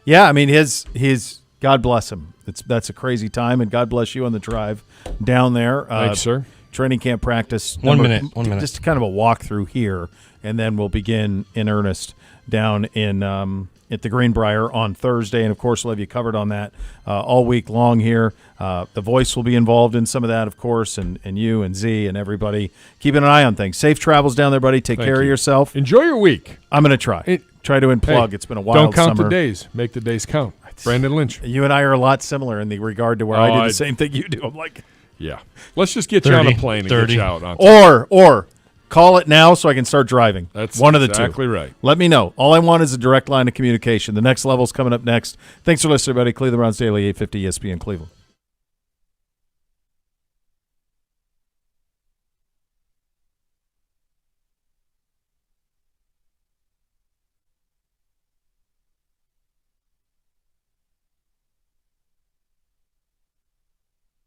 Speaker 1: Yeah, I mean his God bless him. That's a crazy time, and God bless you on the drive down there.
Speaker 2: Thanks, sir.
Speaker 1: Training camp practice.
Speaker 3: 1 minute.
Speaker 1: Just kind of a walkthrough here, and then we'll begin in earnest down in at the Greenbrier on Thursday, and of course we'll have you covered on that all week long here. The Voice will be involved in some of that, of course, and you and Z and everybody keeping an eye on things. Safe travels down there, buddy. Take
Speaker 2: Thank
Speaker 1: care of
Speaker 2: you.
Speaker 1: yourself.
Speaker 2: Enjoy your week.
Speaker 1: I'm going to try to unplug.
Speaker 2: Hey,
Speaker 1: It's been a wild
Speaker 2: Don't count
Speaker 1: summer.
Speaker 2: the days. Make the days count. Brandon Lynch.
Speaker 1: You and I are a lot similar in the regard to where I do the same thing you do. I'm like,
Speaker 2: Yeah. Let's just get you on a
Speaker 3: 30,
Speaker 2: plane and
Speaker 3: 30.
Speaker 2: get you out. On
Speaker 1: or call it now so I can start driving.
Speaker 2: That's
Speaker 1: one of the
Speaker 2: exactly
Speaker 1: two.
Speaker 2: right.
Speaker 1: Let me know. All I want is a direct line of communication. The next level's coming up next. Thanks for listening, everybody. Cleveland Browns Daily, 850 ESPN Cleveland.